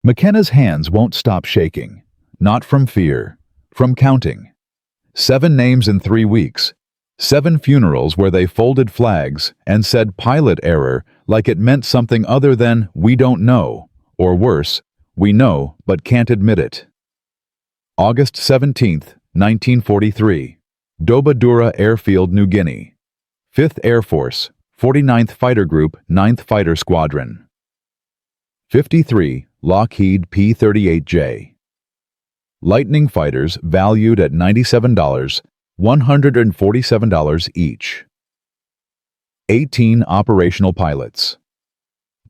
McKenna's hands won't stop shaking. Not from fear, from counting. 7 names in 3 weeks. 7 funerals where they folded flags and said pilot error like it meant something other than we don't know, or worse, we know but can't admit it. August 17, 1943. Doba Doura Airfield, New Guinea. 5th Air Force, 49th Fighter Group, 9th Fighter Squadron. 53 Lockheed P-38J. Lightning fighters valued at $97, $147 each. 18 operational pilots.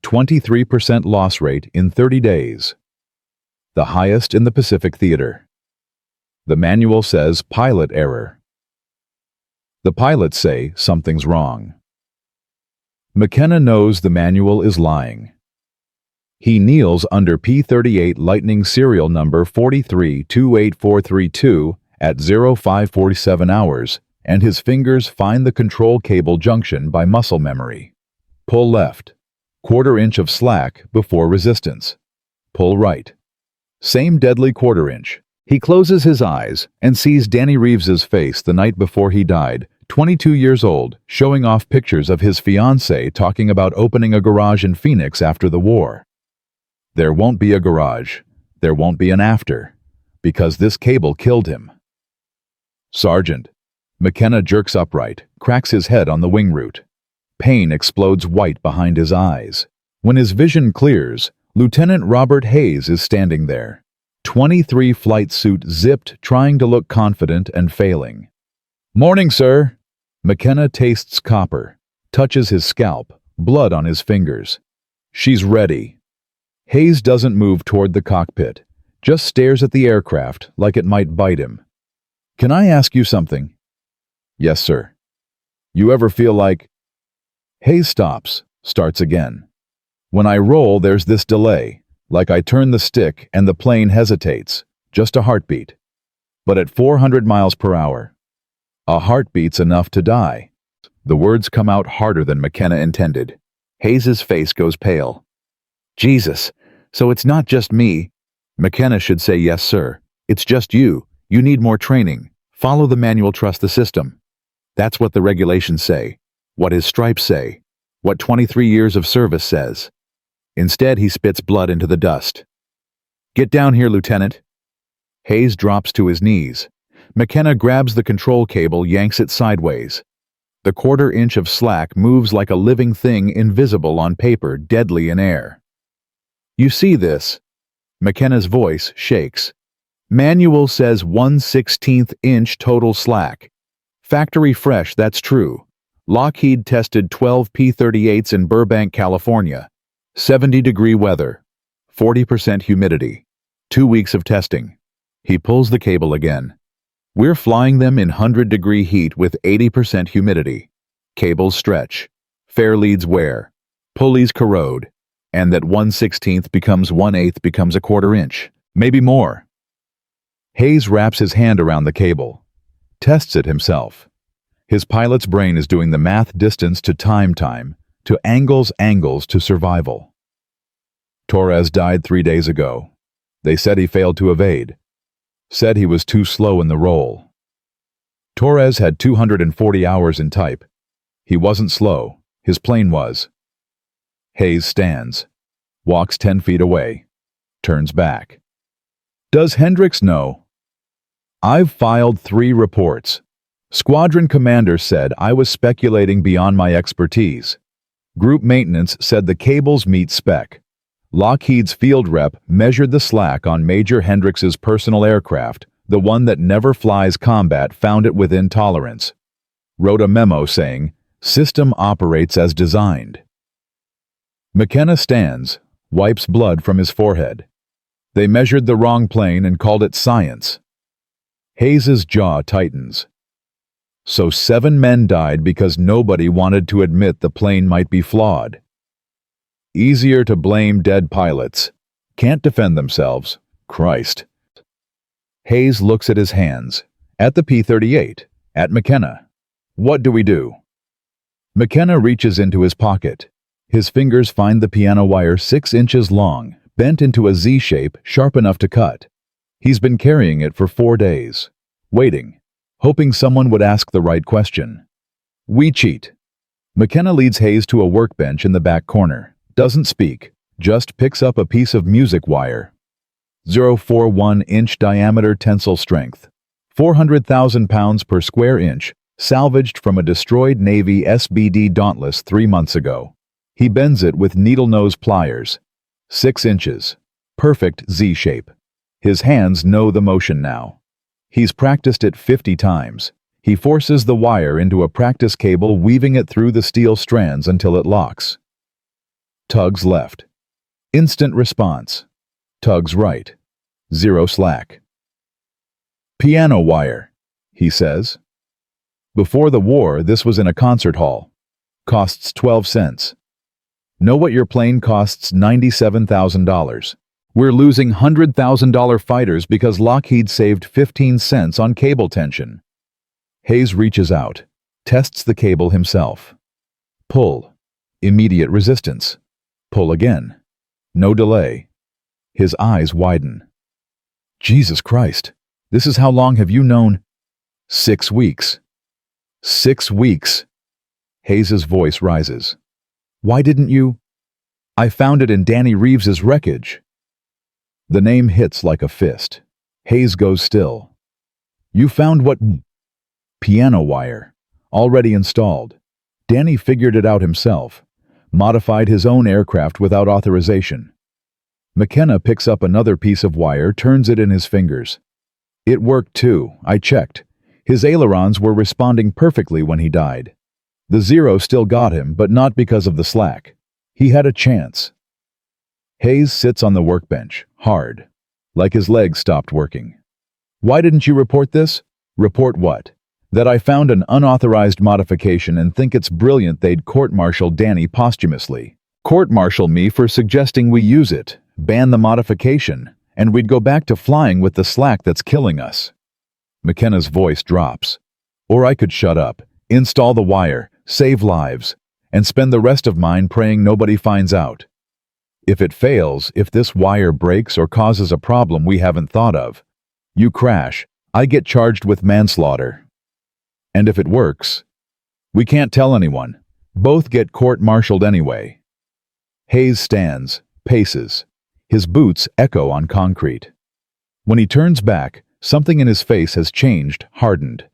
23% loss rate in 30 days. The highest in the Pacific Theater. The manual says pilot error. The pilots say something's wrong. McKenna knows the manual is lying. He kneels under P-38 Lightning serial number 4328432 at 0547 hours, and his fingers find the control cable junction by muscle memory. Pull left. 1/4 inch of slack before resistance. Pull right. Same deadly 1/4 inch. He closes his eyes and sees Danny Reeves's face the night before he died, 22 years old, showing off pictures of his fiancée talking about opening a garage in Phoenix after the war. There won't be a garage. There won't be an after, because this cable killed him. Sergeant. McKenna jerks upright, cracks his head on the wing root. Pain explodes white behind his eyes. When his vision clears, Lieutenant Robert Hayes is standing there. 23 flight suit zipped, trying to look confident and failing. "Morning, sir." McKenna tastes copper, touches his scalp, blood on his fingers. She's ready. Hayes doesn't move toward the cockpit, just stares at the aircraft like it might bite him. "Can I ask you something?" "Yes, sir." "You ever feel like—" Hayes stops, starts again. "When I roll, there's this delay, like I turn the stick and the plane hesitates, just a heartbeat. But at 400 miles per hour, a heartbeat's enough to die." The words come out harder than McKenna intended. Hayes's face goes pale. "Jesus, so it's not just me." McKenna should say, "Yes, sir. It's just you. You need more training. Follow the manual, trust the system." That's what the regulations say, what his stripes say, what 23 years of service says. Instead, he spits blood into the dust. "Get down here, Lieutenant." Hayes drops to his knees. McKenna grabs the control cable, yanks it sideways. The 1/4 inch of slack moves like a living thing, invisible on paper, deadly in air. "You see this?" McKenna's voice shakes. "Manual says 1/16 inch total slack. Factory fresh, that's true. Lockheed tested 12 P-38s in Burbank, California. 70-degree weather. 40% humidity. 2 weeks of testing." He pulls the cable again. "We're flying them in 100-degree heat with 80% humidity. Cables stretch. Fair leads wear. Pulleys corrode. And that 1/16 becomes 1/8 becomes a 1/4 inch. Maybe more." Hayes wraps his hand around the cable. Tests it himself. His pilot's brain is doing the math, distance to time to angles to survival. Torres died 3 days ago. They said he failed to evade. Said he was too slow in the roll. Torres had 240 hours in type. He wasn't slow. His plane was. Hayes stands. Walks 10 feet away. Turns back. "Does Hendricks know?" "I've filed 3 reports. Squadron commander said I was speculating beyond my expertise. Group maintenance said the cables meet spec. Lockheed's field rep measured the slack on Major Hendricks's personal aircraft, the one that never flies combat, found it within tolerance. Wrote a memo saying, 'System operates as designed.'" McKenna stands, wipes blood from his forehead. "They measured the wrong plane and called it science." Hayes's jaw tightens. "So 7 men died because nobody wanted to admit the plane might be flawed. Easier to blame dead pilots. Can't defend themselves. Christ." Hayes looks at his hands, at the P-38, at McKenna. "What do we do?" McKenna reaches into his pocket. His fingers find the piano wire 6 inches long, bent into a Z shape sharp enough to cut. He's been carrying it for 4 days, waiting, hoping someone would ask the right question. We cheat. McKenna leads Hayes to a workbench in the back corner, doesn't speak, just picks up a piece of music wire. 0.41-inch diameter tensile strength, 400,000 pounds per square inch, salvaged from a destroyed Navy SBD Dauntless 3 months ago. He bends it with needle-nose pliers. 6 inches. Perfect Z shape. His hands know the motion now. He's practiced it 50 times. He forces the wire into a practice cable, weaving it through the steel strands until it locks. Tugs left. Instant response. Tugs right. 0 slack. Piano wire, he says. Before the war, this was in a concert hall. Costs 12 cents. Know what your plane costs? $97,000. We're losing $100,000 fighters because Lockheed saved 15 cents on cable tension. Hayes reaches out, tests the cable himself. Pull. Immediate resistance. Pull again. No delay. His eyes widen. Jesus Christ, this is how long have you known? 6 weeks. 6 weeks. Hayes's voice rises. Why didn't you? I found it in Danny Reeves's wreckage. The name hits like a fist. Hayes goes still. You found what? Piano wire. Already installed. Danny figured it out himself. Modified his own aircraft without authorization. McKenna picks up another piece of wire, turns it in his fingers. It worked too, I checked. His ailerons were responding perfectly when he died. The 0 still got him, but not because of the slack. He had a chance. Hayes sits on the workbench, hard, like his legs stopped working. Why didn't you report this? Report what? That I found an unauthorized modification and think it's brilliant they'd court-martial Danny posthumously. Court-martial me for suggesting we use it, ban the modification, and we'd go back to flying with the slack that's killing us. McKenna's voice drops. Or I could shut up, install the wire, save lives, and spend the rest of mine praying nobody finds out. If it fails, if this wire breaks or causes a problem we haven't thought of, you crash, I get charged with manslaughter. And if it works, we can't tell anyone. Both get court-martialed anyway. Hayes stands, paces. His boots echo on concrete. When he turns back, something in his face has changed, hardened.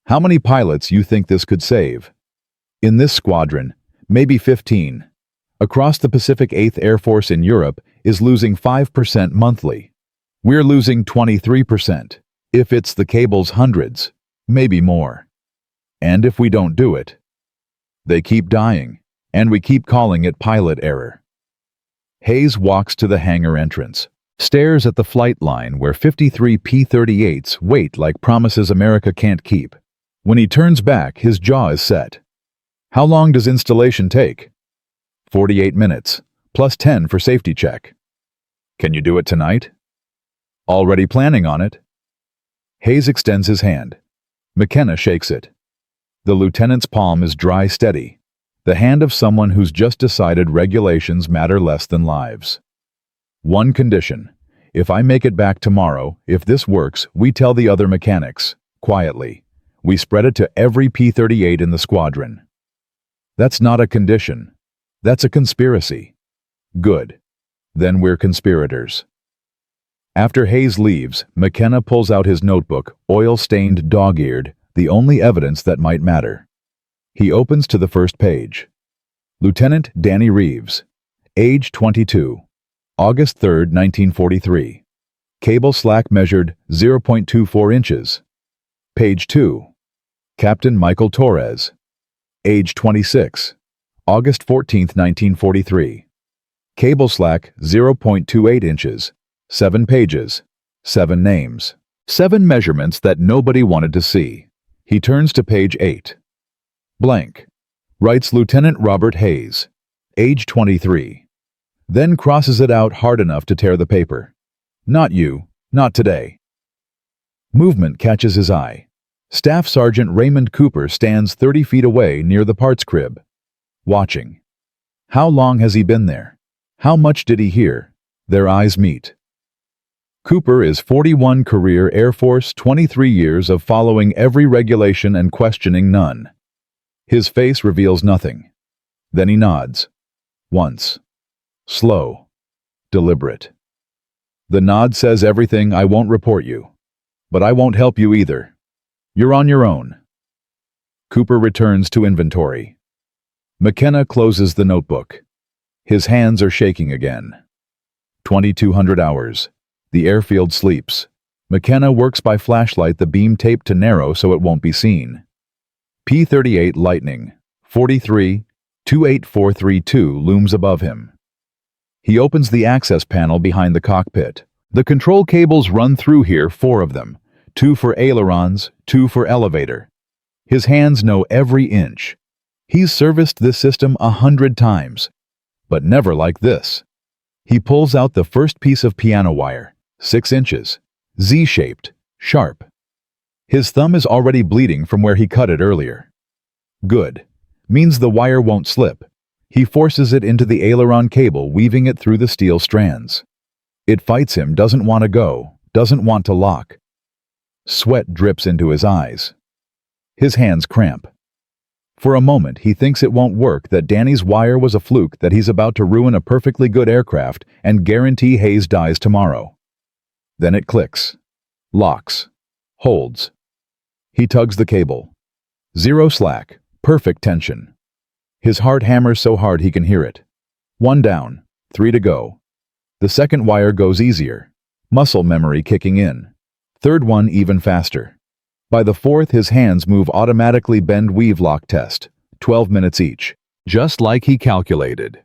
How many pilots you think this could save? In this squadron, maybe 15. Across the Pacific, 8th Air Force in Europe is losing 5% monthly. We're losing 23%. If it's the cables, hundreds, maybe more. And if we don't do it, they keep dying, and we keep calling it pilot error. Hayes walks to the hangar entrance, stares at the flight line where 53 P-38s wait like promises America can't keep. When he turns back, his jaw is set. How long does installation take? 48 minutes, plus 10 for safety check. Can you do it tonight? Already planning on it. Hayes extends his hand. McKenna shakes it. The lieutenant's palm is dry, steady. The hand of someone who's just decided regulations matter less than lives. One condition. If I make it back tomorrow, if this works, we tell the other mechanics, quietly. We spread it to every P-38 in the squadron. That's not a condition. That's a conspiracy. Good. Then we're conspirators. After Hayes leaves, McKenna pulls out his notebook, oil-stained, dog-eared, the only evidence that might matter. He opens to the first page. Lieutenant Danny Reeves, age 22, August 3, 1943. Cable slack measured 0.24 inches. Page 2. Captain Michael Torres, age 26, August 14, 1943. Cable slack 0.28 inches. 7 pages. 7 names. 7 measurements that nobody wanted to see. He turns to page 8. Blank. Writes Lieutenant Robert Hayes, age 23. Then crosses it out hard enough to tear the paper. Not you. Not today. Movement catches his eye. Staff Sergeant Raymond Cooper stands 30 feet away near the parts crib. Watching. How long has he been there? How much did he hear? Their eyes meet. Cooper is 41 career Air Force, 23 years of following every regulation and questioning none. His face reveals nothing. Then he nods. Once. Slow. Deliberate. The nod says everything. I won't report you. But I won't help you either. You're on your own. Cooper returns to inventory. McKenna closes the notebook. His hands are shaking again. 2,200 hours. The airfield sleeps. McKenna works by flashlight, the beam taped to narrow so it won't be seen. P-38 Lightning, 43-28432 looms above him. He opens the access panel behind the cockpit. The control cables run through here, 4 of them. 2 for ailerons, 2 for elevator. His hands know every inch. He's serviced this system 100 times. But never like this. He pulls out the first piece of piano wire, 6 inches, Z-shaped, sharp. His thumb is already bleeding from where he cut it earlier. Good. Means the wire won't slip. He forces it into the aileron cable, weaving it through the steel strands. It fights him, doesn't want to go, doesn't want to lock. Sweat drips into his eyes. His hands cramp. For a moment, he thinks it won't work, that Danny's wire was a fluke, that he's about to ruin a perfectly good aircraft and guarantee Hayes dies tomorrow. Then it clicks. Locks. Holds. He tugs the cable. 0 slack. Perfect tension. His heart hammers so hard he can hear it. 1 down. 3 to go. The second wire goes easier. Muscle memory kicking in. Third one even faster. By the fourth, his hands move automatically. Bend weave lock test. 12 minutes each. Just like he calculated.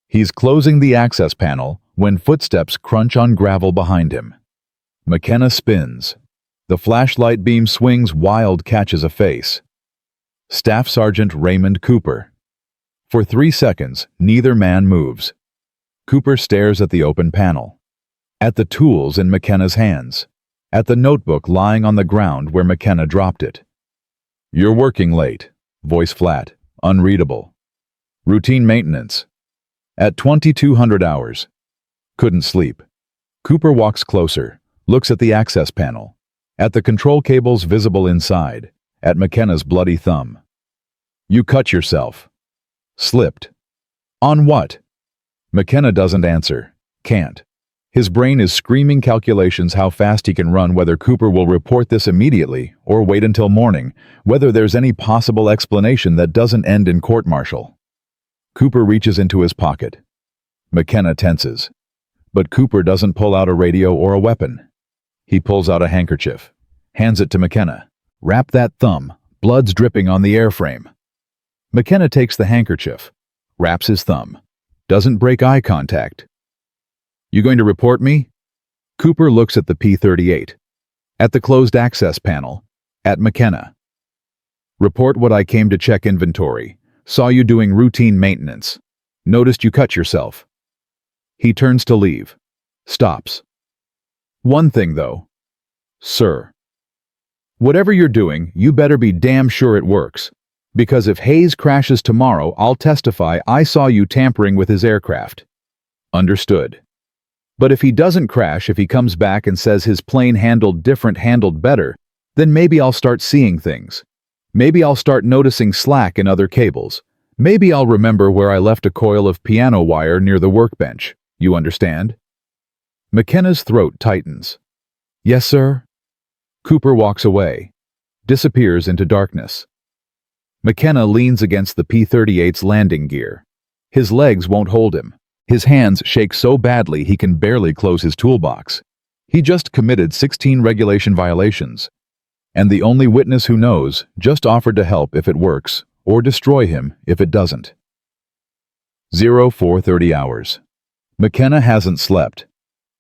He's closing the access panel when footsteps crunch on gravel behind him. McKenna spins. The flashlight beam swings wild, catches a face. Staff Sergeant Raymond Cooper. For 3 seconds, neither man moves. Cooper stares at the open panel. At the tools in McKenna's hands. At the notebook lying on the ground where McKenna dropped it. You're working late. Voice flat, unreadable. Routine maintenance. At 2,200 hours. Couldn't sleep. Cooper walks closer, looks at the access panel. At the control cables visible inside. At McKenna's bloody thumb. You cut yourself. Slipped. On what? McKenna doesn't answer. Can't. His brain is screaming calculations, how fast he can run, whether Cooper will report this immediately or wait until morning, whether there's any possible explanation that doesn't end in court-martial. Cooper reaches into his pocket. McKenna tenses. But Cooper doesn't pull out a radio or a weapon. He pulls out a handkerchief, hands it to McKenna. Wrap that thumb, blood's dripping on the airframe. McKenna takes the handkerchief, wraps his thumb, doesn't break eye contact. You going to report me? Cooper looks at the P-38, at the closed access panel, at McKenna. Report what I came to check inventory. Saw you doing routine maintenance. Noticed you cut yourself. He turns to leave. Stops. One thing, though. Sir. Whatever you're doing, you better be damn sure it works. Because if Hayes crashes tomorrow, I'll testify I saw you tampering with his aircraft. Understood. But if he doesn't crash, if he comes back and says his plane handled different, handled better, then maybe I'll start seeing things. Maybe I'll start noticing slack in other cables. Maybe I'll remember where I left a coil of piano wire near the workbench. You understand? McKenna's throat tightens. Yes, sir. Cooper walks away, disappears into darkness. McKenna leans against the P-38's landing gear. His legs won't hold him. His hands shake so badly he can barely close his toolbox. He just committed 16 regulation violations. And the only witness who knows just offered to help if it works, or destroy him if it doesn't. 0430 hours. McKenna hasn't slept.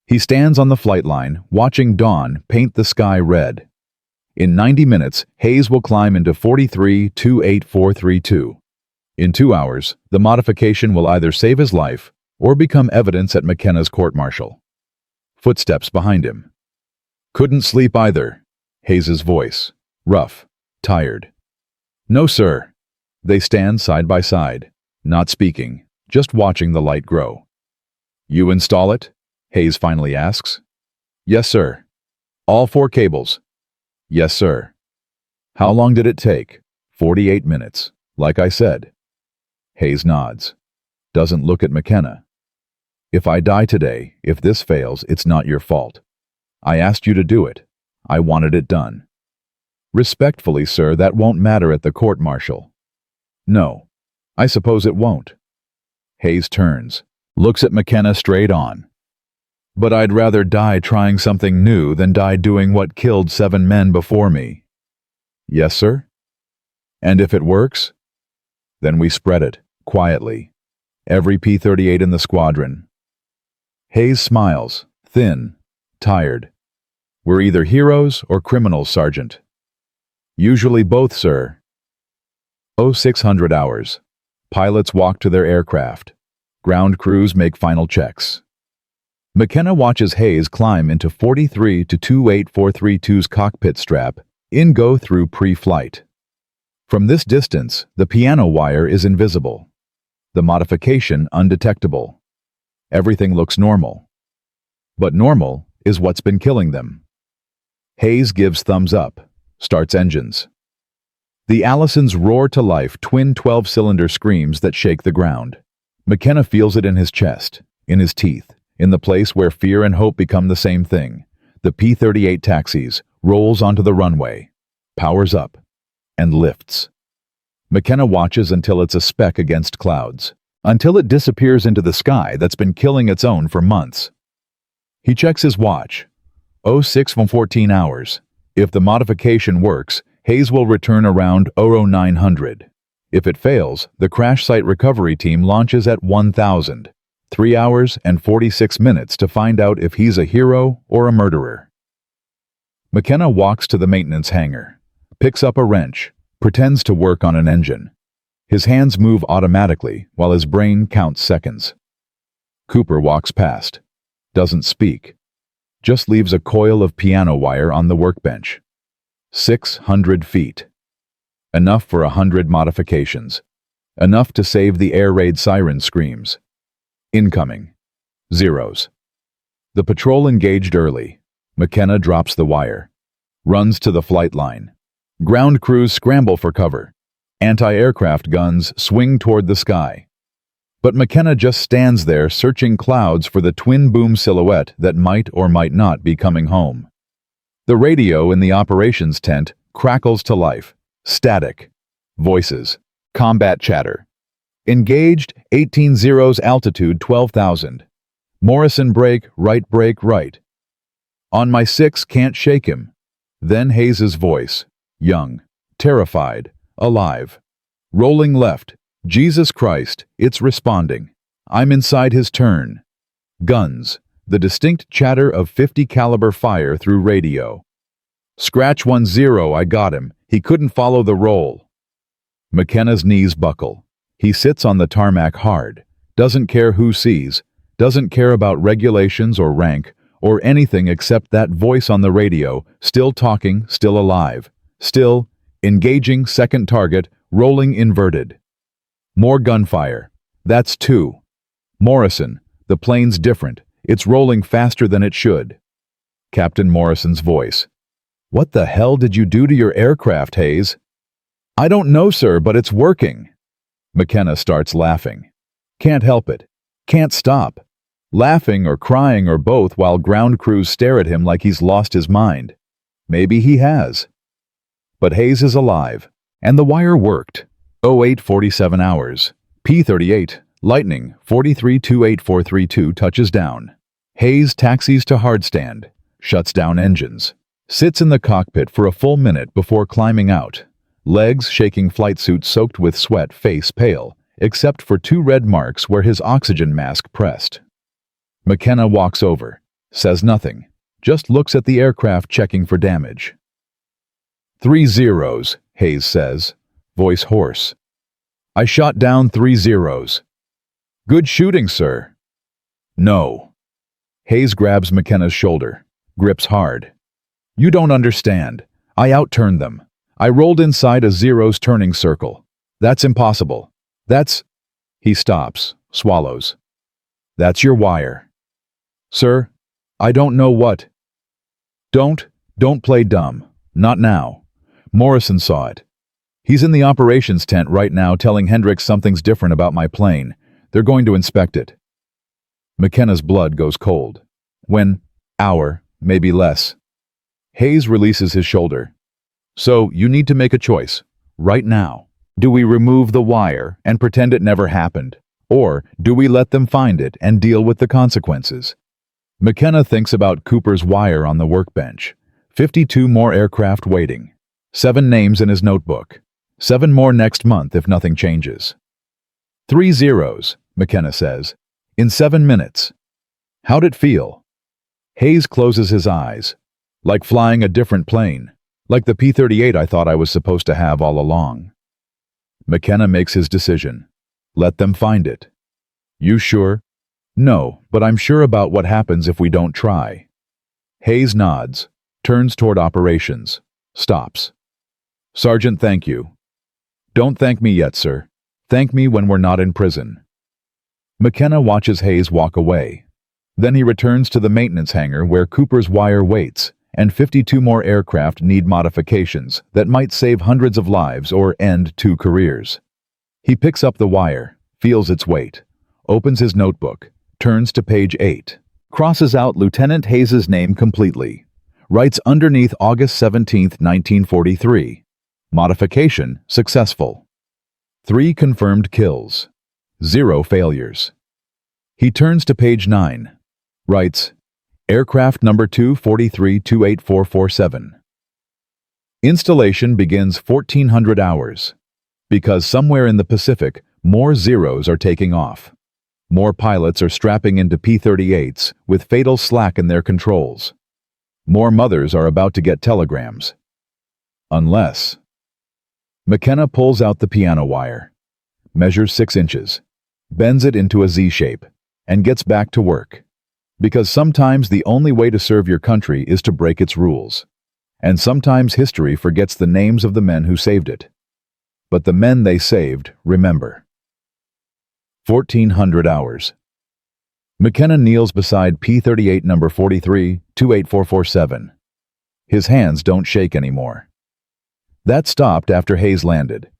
He stands on the flight line, watching dawn paint the sky red. In 90 minutes, Hayes will climb into 43-28432. In 2 hours, the modification will either save his life or become evidence at McKenna's court-martial. Footsteps behind him. Couldn't sleep either. Hayes's voice. Rough. Tired. No, sir. They stand side by side, not speaking, just watching the light grow. You install it? Hayes finally asks. Yes, sir. All 4 cables? Yes, sir. How long did it take? 48 minutes, like I said. Hayes nods. Doesn't look at McKenna. If I die today, if this fails, it's not your fault. I asked you to do it. I wanted it done. Respectfully, sir, that won't matter at the court-martial. No, I suppose it won't. Hayes turns, looks at McKenna straight on. But I'd rather die trying something new than die doing what killed 7 men before me. Yes, sir? And if it works? Then we spread it, quietly. Every P-38 in the squadron. Hayes smiles, thin, tired. We're either heroes or criminals, Sergeant. Usually both, sir. 0600 hours. Pilots walk to their aircraft. Ground crews make final checks. McKenna watches Hayes climb into 43 to 28432's cockpit strap, in-go through pre-flight. From this distance, the piano wire is invisible. The modification undetectable. Everything looks normal. But normal is what's been killing them. Hayes gives thumbs up, starts engines. The Allisons roar to life, twin 12-cylinder screams that shake the ground. McKenna feels it in his chest, in his teeth, in the place where fear and hope become the same thing. The P-38 taxis, rolls onto the runway, powers up, and lifts. McKenna watches until it's a speck against clouds, until it disappears into the sky that's been killing its own for months. He checks his watch. 0614 hours. If the modification works, Hayes will return around 0900. If it fails, the crash site recovery team launches at 1000. 3 hours and 46 minutes to find out if he's a hero or a murderer. McKenna walks to the maintenance hangar, picks up a wrench, pretends to work on an engine. His hands move automatically while his brain counts seconds. Cooper walks past, doesn't speak, just leaves a coil of piano wire on the workbench. 600 feet. Enough for 100 modifications. Enough to save the air raid siren screams. Incoming. Zeros. The patrol engaged early. McKenna drops the wire. Runs to the flight line. Ground crews scramble for cover. Anti-aircraft guns swing toward the sky. But McKenna just stands there searching clouds for the twin-boom silhouette that might or might not be coming home. The radio in the operations tent crackles to life. Static. Voices. Combat chatter. Engaged, 18 zeros, altitude 12,000. Morrison brake, right. On my 6, can't shake him. Then Hayes's voice. Young. Terrified. Alive. Rolling left. Jesus Christ, it's responding. I'm inside his turn. Guns. The distinct chatter of 50 caliber fire through radio. Scratch 10, I got him. He couldn't follow the roll. McKenna's knees buckle. He sits on the tarmac hard, doesn't care who sees, doesn't care about regulations or rank, or anything except that voice on the radio, still talking, still alive, still, engaging, second target, rolling inverted. More gunfire. That's 2. Morrison, the plane's different, it's rolling faster than it should. Captain Morrison's voice. What the hell did you do to your aircraft, Hayes? I don't know, sir, but it's working. McKenna starts laughing. Can't help it. Can't stop. Laughing or crying or both while ground crews stare at him like he's lost his mind. Maybe he has. But Hayes is alive, and the wire worked. 0847 hours. P-38, Lightning, 43-28432 touches down. Hayes taxis to hardstand, shuts down engines, sits in the cockpit for a full minute before climbing out. Legs shaking, flight suit soaked with sweat, face pale, except for 2 red marks where his oxygen mask pressed. McKenna walks over, says nothing, just looks at the aircraft checking for damage. 3 zeros, Hayes says, voice hoarse. I shot down 3 zeros. Good shooting, sir. No. Hayes grabs McKenna's shoulder, grips hard. You don't understand. I outturned them. I rolled inside a zero's turning circle. That's impossible. That's... He stops, swallows. That's your wire. Sir, I don't know what. Don't play dumb. Not now. Morrison saw it. He's in the operations tent right now telling Hendricks something's different about my plane. They're going to inspect it. McKenna's blood goes cold. Hour, maybe less. Hayes releases his shoulder. So, you need to make a choice. Right now. Do we remove the wire and pretend it never happened? Or do we let them find it and deal with the consequences? McKenna thinks about Cooper's wire on the workbench. 52 more aircraft waiting. 7 names in his notebook. 7 more next month if nothing changes. 3 zeros, McKenna says. In 7 minutes. How'd it feel? Hayes closes his eyes. Like flying a different plane. Like the P-38 I thought I was supposed to have all along. McKenna makes his decision. Let them find it. You sure? No, but I'm sure about what happens if we don't try. Hayes nods, turns toward operations, stops. Sergeant, thank you. Don't thank me yet, sir. Thank me when we're not in prison. McKenna watches Hayes walk away. Then he returns to the maintenance hangar where Cooper's wire waits, and 52 more aircraft need modifications that might save hundreds of lives or end 2 careers. He picks up the wire, feels its weight, opens his notebook, turns to page 8, crosses out Lieutenant Hayes' name completely, writes underneath August 17, 1943, modification successful. 3 confirmed kills, 0 failures. He turns to page 9, writes, Aircraft number 243-28447. Installation begins 1400 hours. Because somewhere in the Pacific, more zeros are taking off. More pilots are strapping into P-38s with fatal slack in their controls. More mothers are about to get telegrams. Unless... McKenna pulls out the piano wire, measures 6 inches, bends it into a Z shape, and gets back to work. Because sometimes the only way to serve your country is to break its rules. And sometimes history forgets the names of the men who saved it. But the men they saved remember. 1400 hours. McKenna kneels beside P-38 number 43-28447. His hands don't shake anymore. That stopped after Hayes landed.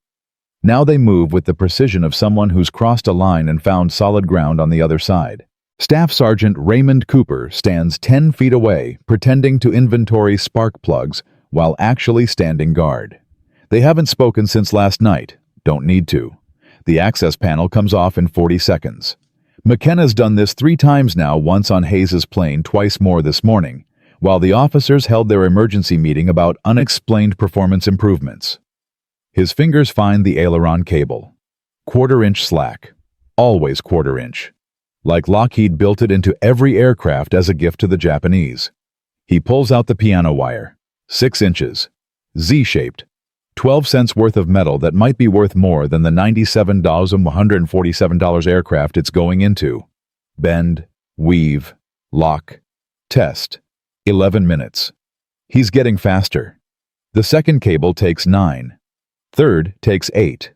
Now they move with the precision of someone who's crossed a line and found solid ground on the other side. Staff Sergeant Raymond Cooper stands 10 feet away, pretending to inventory spark plugs while actually standing guard. They haven't spoken since last night. Don't need to. The access panel comes off in 40 seconds. McKenna's done this 3 times now, once on Hayes' plane, twice more this morning, while the officers held their emergency meeting about unexplained performance improvements. His fingers find the aileron cable. 1/4-inch slack. Always 1/4-inch. Like Lockheed built it into every aircraft as a gift to the Japanese. He pulls out the piano wire. 6 inches. Z-shaped. 12 cents worth of metal that might be worth more than the $97,147 aircraft it's going into. Bend, weave, lock, test. 11 minutes. He's getting faster. The second cable takes 9. Third takes 8.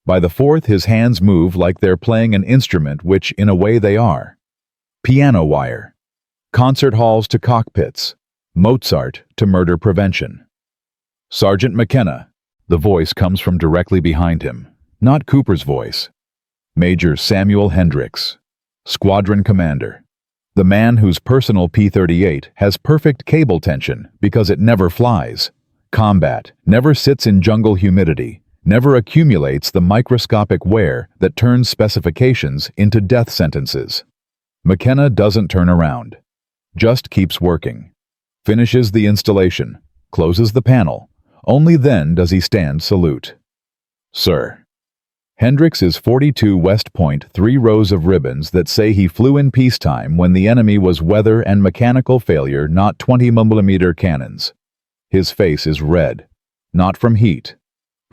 By the fourth, his hands move like they're playing an instrument, which, in a way, they are. Piano wire. Concert halls to cockpits. Mozart to murder prevention. Sergeant McKenna. The voice comes from directly behind him, not Cooper's voice. Major Samuel Hendricks. Squadron Commander. The man whose personal P-38 has perfect cable tension because it never flies. Combat never sits in jungle humidity, never accumulates the microscopic wear that turns specifications into death sentences. McKenna doesn't turn around. Just keeps working. Finishes the installation. Closes the panel. Only then does he stand salute. Sir. Hendricks is 42 West Point, 3 rows of ribbons that say he flew in peacetime when the enemy was weather and mechanical failure, not 20mm cannons. His face is red, not from heat,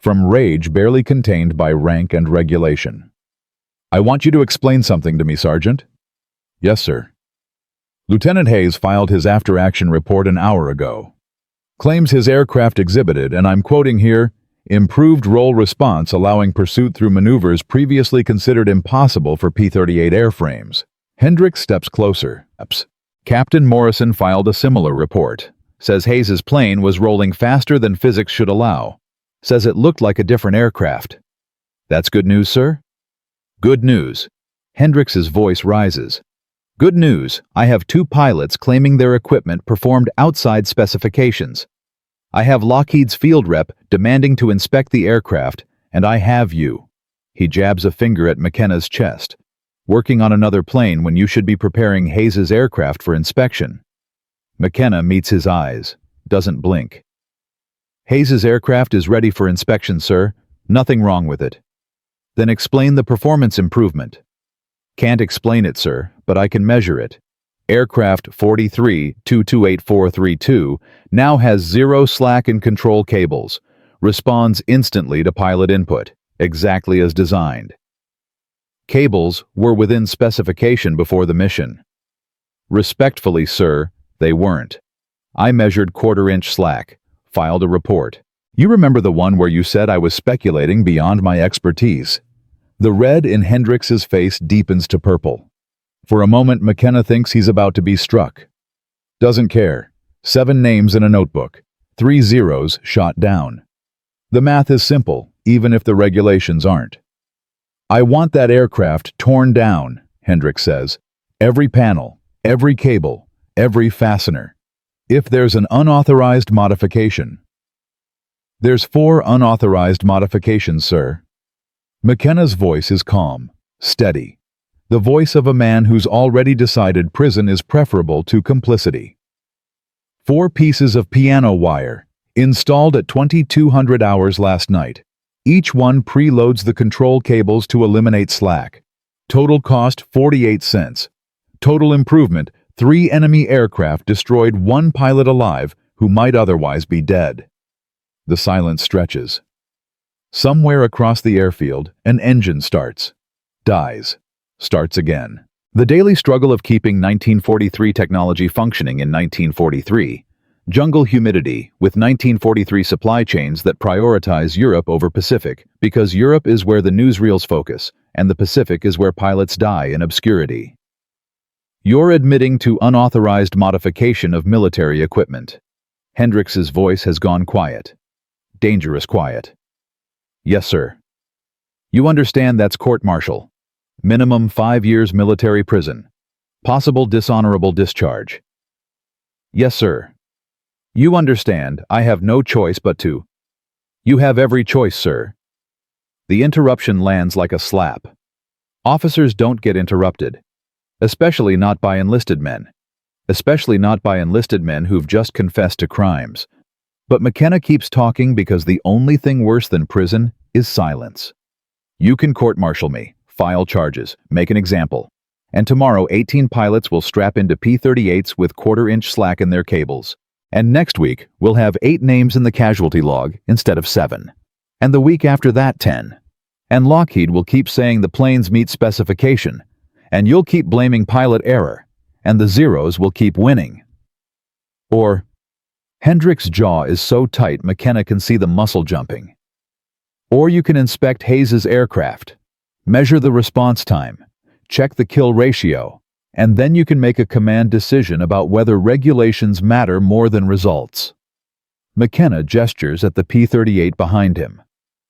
from rage barely contained by rank and regulation. I want you to explain something to me, Sergeant. Yes, sir. Lieutenant Hayes filed his after-action report an hour ago. Claims his aircraft exhibited, and I'm quoting here, improved roll response allowing pursuit through maneuvers previously considered impossible for P-38 airframes. Hendricks steps closer. Captain Morrison filed a similar report. Says Hayes's plane was rolling faster than physics should allow. Says it looked like a different aircraft. That's good news, sir? Good news. Hendrix's voice rises. Good news, I have 2 pilots claiming their equipment performed outside specifications. I have Lockheed's field rep demanding to inspect the aircraft, and I have you. He jabs a finger at McKenna's chest. Working on another plane when you should be preparing Hayes's aircraft for inspection. McKenna meets his eyes, doesn't blink. Hayes's aircraft is ready for inspection, sir. Nothing wrong with it. Then explain the performance improvement. Can't explain it, sir, but I can measure it. Aircraft 43-228432 now has 0 slack in control cables. Responds instantly to pilot input, exactly as designed. Cables were within specification before the mission. Respectfully, sir, they weren't. I measured 1/4 inch slack, filed a report. You remember the one where you said I was speculating beyond my expertise? The red in Hendrix's face deepens to purple. For a moment, McKenna thinks he's about to be struck. Doesn't care. 7 names in a notebook. 3 zeros shot down. The math is simple, even if the regulations aren't. I want that aircraft torn down, Hendrix says. Every panel, every cable, every fastener. If there's an unauthorized modification. There's 4 unauthorized modifications, sir. McKenna's voice is calm, steady. The voice of a man who's already decided prison is preferable to complicity. 4 pieces of piano wire, installed at 2200 hours last night. Each one preloads the control cables to eliminate slack. Total cost 48 cents. Total improvement, 3 enemy aircraft destroyed, 1 pilot alive who might otherwise be dead. The silence stretches. Somewhere across the airfield, an engine starts. Dies. Starts again. The daily struggle of keeping 1943 technology functioning in 1943. Jungle humidity, with 1943 supply chains that prioritize Europe over Pacific, because Europe is where the newsreels focus, and the Pacific is where pilots die in obscurity. You're admitting to unauthorized modification of military equipment. Hendrix's voice has gone quiet. Dangerous quiet. Yes, sir. You understand that's court-martial. Minimum 5 years military prison. Possible dishonorable discharge. Yes, sir. You understand, I have no choice but to. You have every choice, sir. The interruption lands like a slap. Officers don't get interrupted. Especially not by enlisted men. Especially not by enlisted men who've just confessed to crimes. But McKenna keeps talking because the only thing worse than prison is silence. You can court-martial me, file charges, make an example. And tomorrow 18 pilots will strap into P-38s with 1/4 inch slack in their cables. And next week, we'll have 8 names in the casualty log instead of 7. And the week after that, 10. And Lockheed will keep saying the planes meet specification. And you'll keep blaming pilot error. And the zeros will keep winning. Or, Hendrix's jaw is so tight McKenna can see the muscle jumping. Or you can inspect Hayes's aircraft. Measure the response time. Check the kill ratio. And then you can make a command decision about whether regulations matter more than results. McKenna gestures at the P-38 behind him.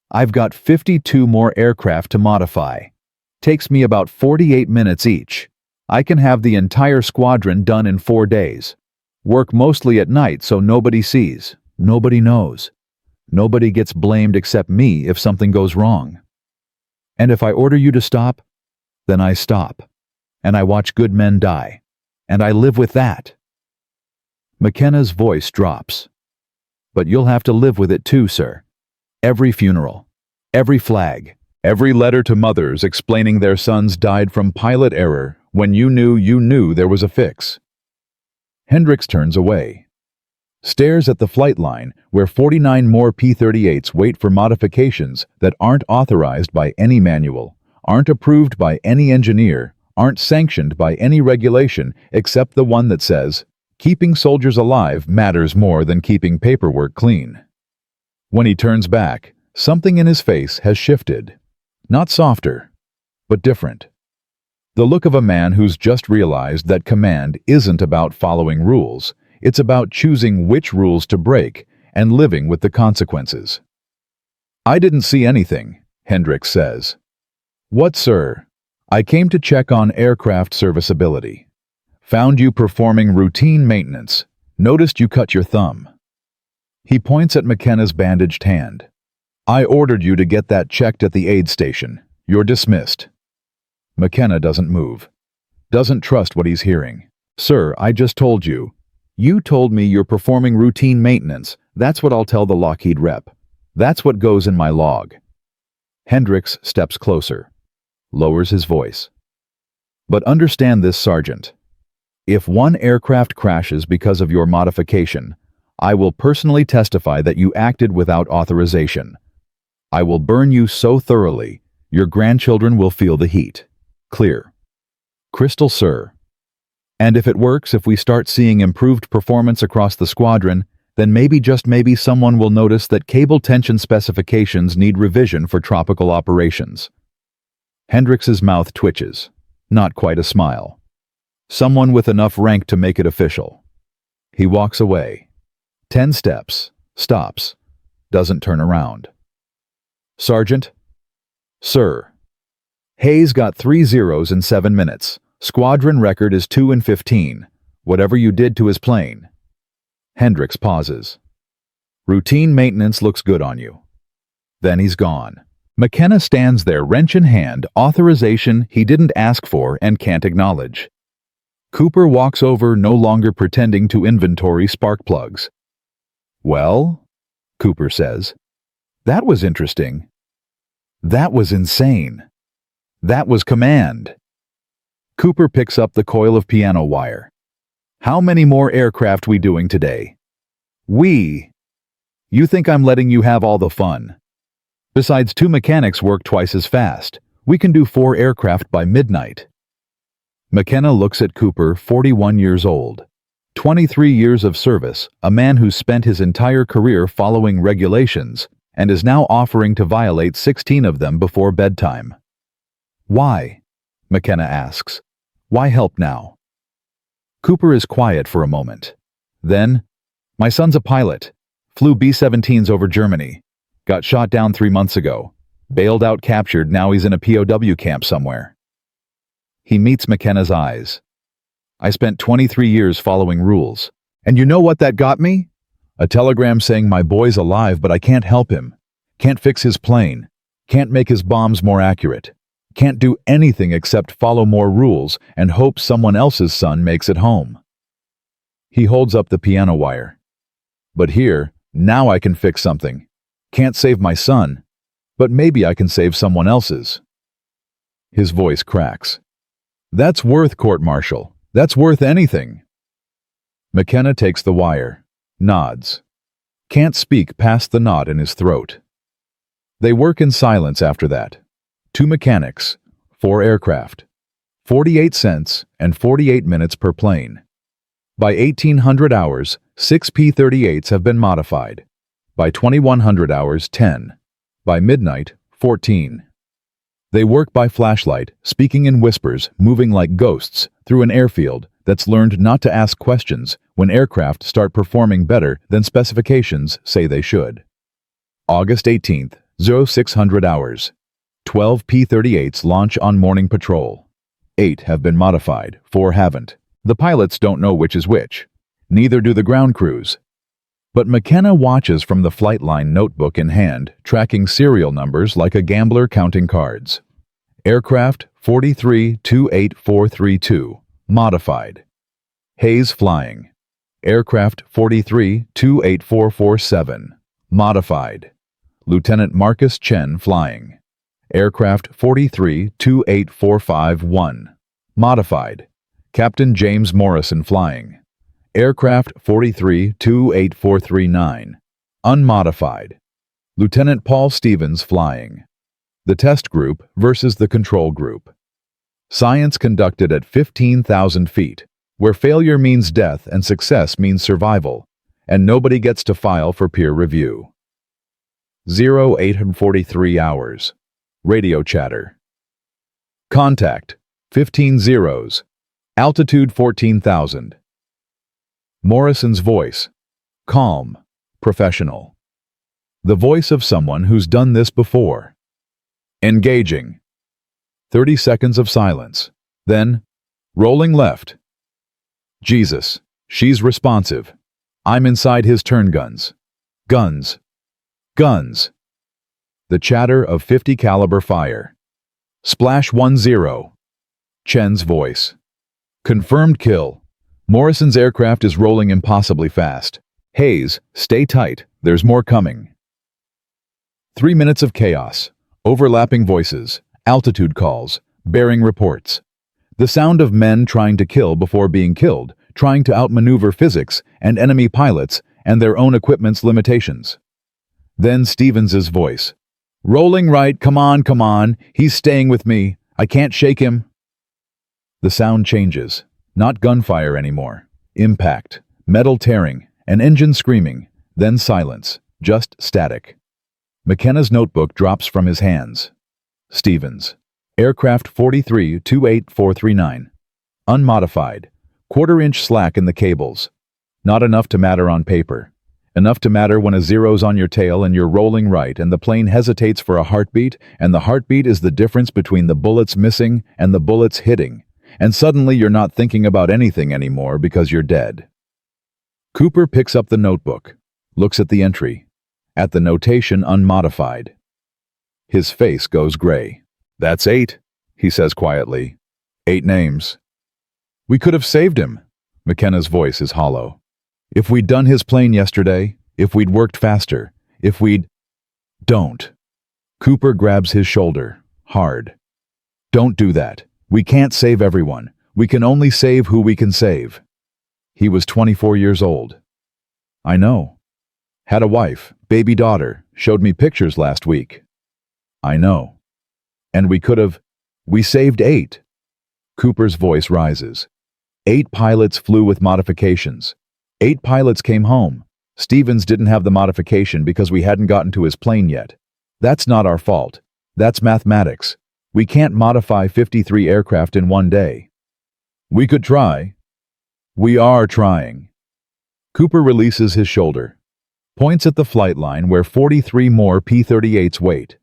I've got 52 more aircraft to modify. Takes me about 48 minutes each. I can have the entire squadron done in 4 days. Work mostly at night so nobody sees, nobody knows. Nobody gets blamed except me if something goes wrong. And if I order you to stop, then I stop. And I watch good men die. And I live with that. McKenna's voice drops. But you'll have to live with it too, sir. Every funeral, every flag, every letter to mothers explaining their sons died from pilot error when you knew there was a fix. Hendrix turns away. Stares at the flight line where 49 more P-38s wait for modifications that aren't authorized by any manual, aren't approved by any engineer, aren't sanctioned by any regulation except the one that says, keeping soldiers alive matters more than keeping paperwork clean. When he turns back, something in his face has shifted. Not softer, but different. The look of a man who's just realized that command isn't about following rules, it's about choosing which rules to break and living with the consequences. "I didn't see anything," Hendricks says. "What, sir?" "I came to check on aircraft serviceability. Found you performing routine maintenance. Noticed you cut your thumb." He points at McKenna's bandaged hand. "I ordered you to get that checked at the aid station. You're dismissed." McKenna doesn't move. Doesn't trust what he's hearing. "Sir, I just told you. You told me you're performing routine maintenance. That's what I'll tell the Lockheed rep. That's what goes in my log." Hendricks steps closer, lowers his voice. "But understand this, Sergeant. If one aircraft crashes because of your modification, I will personally testify that you acted without authorization. I will burn you so thoroughly, your grandchildren will feel the heat. Clear?" "Crystal, sir." "And if it works, if we start seeing improved performance across the squadron, then maybe, just maybe, someone will notice that cable tension specifications need revision for tropical operations." Hendricks's mouth twitches. Not quite a smile. Someone with enough rank to make it official. He walks away. 10 steps. Stops. Doesn't turn around. "Sergeant?" "Sir." "Hayes got 3 zeros in 7 minutes. Squadron record is 2 in 15. Whatever you did to his plane." Hendricks pauses. "Routine maintenance looks good on you." Then he's gone. McKenna stands there, wrench in hand, authorization he didn't ask for and can't acknowledge. Cooper walks over, no longer pretending to inventory spark plugs. "Well," Cooper says, "that was interesting. That was insane. That was command." Cooper picks up the coil of piano wire. "How many more aircraft we doing today?" "We." "You think I'm letting you have all the fun? Besides, 2 mechanics work twice as fast. We can do 4 aircraft by midnight." McKenna looks at Cooper, 41 years old. 23 years of service, a man who spent his entire career following regulations and is now offering to violate 16 of them before bedtime. "Why?" McKenna asks. "Why help now?" Cooper is quiet for a moment. Then, "My son's a pilot. Flew B-17s over Germany. Got shot down 3 months ago. Bailed out, captured, now he's in a POW camp somewhere." He meets McKenna's eyes. "I spent 23 years following rules. And you know what that got me? A telegram saying my boy's alive, but I can't help him. Can't fix his plane. Can't make his bombs more accurate. Can't do anything except follow more rules and hope someone else's son makes it home." He holds up the piano wire. "But here, now I can fix something. Can't save my son, but maybe I can save someone else's." His voice cracks. "That's worth court-martial. That's worth anything." McKenna takes the wire, nods. Can't speak past the knot in his throat. They work in silence after that. 2 mechanics, 4 aircraft, 48 cents and 48 minutes per plane. By 1800 hours, 6 P-38s have been modified. By 2100 hours, 10. By midnight, 14. They work by flashlight, speaking in whispers, moving like ghosts through an airfield that's learned not to ask questions when aircraft start performing better than specifications say they should. August 18th, 0600 hours. 12 P-38s launch on morning patrol. 8 have been modified, 4 haven't. The pilots don't know which is which. Neither do the ground crews. But McKenna watches from the flight line, notebook in hand, tracking serial numbers like a gambler counting cards. Aircraft 43-28432, modified. Hayes flying. Aircraft 43-28447, modified. Lieutenant Marcus Chen flying. Aircraft 43-28451, modified. Captain James Morrison flying. Aircraft 43-28439, unmodified. Lieutenant Paul Stevens flying. The test group versus the control group. Science conducted at 15,000 feet, where failure means death and success means survival, and nobody gets to file for peer review. 0843 hours. Radio chatter. Contact. 15 zeros. Altitude 14,000. Morrison's voice. Calm. Professional. The voice of someone who's done this before. Engaging. 30 seconds of silence. Then, rolling left. Jesus, she's responsive. I'm inside his turn guns. Guns. Guns. The chatter of 50 caliber fire. Splash 10. Chen's voice. Confirmed kill. Morrison's aircraft is rolling impossibly fast. Hayes, stay tight. There's more coming. 3 minutes of chaos. Overlapping voices, altitude calls, bearing reports. The sound of men trying to kill before being killed, trying to outmaneuver physics and enemy pilots and their own equipment's limitations. Then Stevens's voice. Rolling right, come on, he's staying with me. I can't shake him. The sound changes. Not gunfire anymore. Impact, metal tearing, an engine screaming, then silence, just static. McKenna's notebook drops from his hands. Stevens. Aircraft 43-28439. Unmodified. Quarter-inch slack in the cables. Not enough to matter on paper. Enough to matter when a zero's on your tail and you're rolling right and the plane hesitates for a heartbeat, and the heartbeat is the difference between the bullets missing and the bullets hitting, and suddenly you're not thinking about anything anymore because you're dead. Cooper picks up the notebook, looks at the entry, at the notation unmodified. His face goes gray. That's 8, he says quietly. 8 names. We could have saved him. McKenna's voice is hollow. If we'd done his plane yesterday, if we'd worked faster, if we'd... Don't. Cooper grabs his shoulder, hard. Don't do that. We can't save everyone. We can only save who we can save. He was 24 years old. I know. Had a wife, baby daughter, showed me pictures last week. I know. And we could have... We saved 8. Cooper's voice rises. 8 pilots flew with modifications. 8 pilots came home. Stevens didn't have the modification because we hadn't gotten to his plane yet. That's not our fault. That's mathematics. We can't modify 53 aircraft in one day. We could try. We are trying. Cooper releases his shoulder, points at the flight line where 43 more P-38s wait.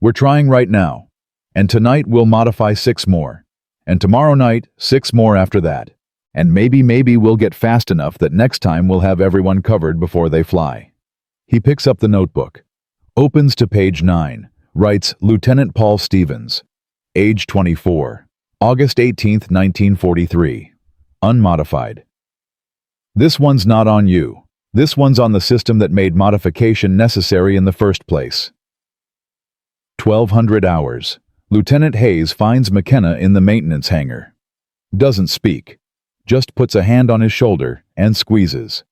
We're trying right now, and tonight we'll modify 6 more, and tomorrow night 6 more after that, and maybe we'll get fast enough that next time we'll have everyone covered before they fly. He picks up the notebook, opens to page 9, writes Lieutenant Paul Stevens, age 24, August 18, 1943, unmodified. This one's not on you. This one's on the system that made modification necessary in the first place. 1200 hours. Lieutenant Hayes finds McKenna in the maintenance hangar. Doesn't speak. Just puts a hand on his shoulder and squeezes.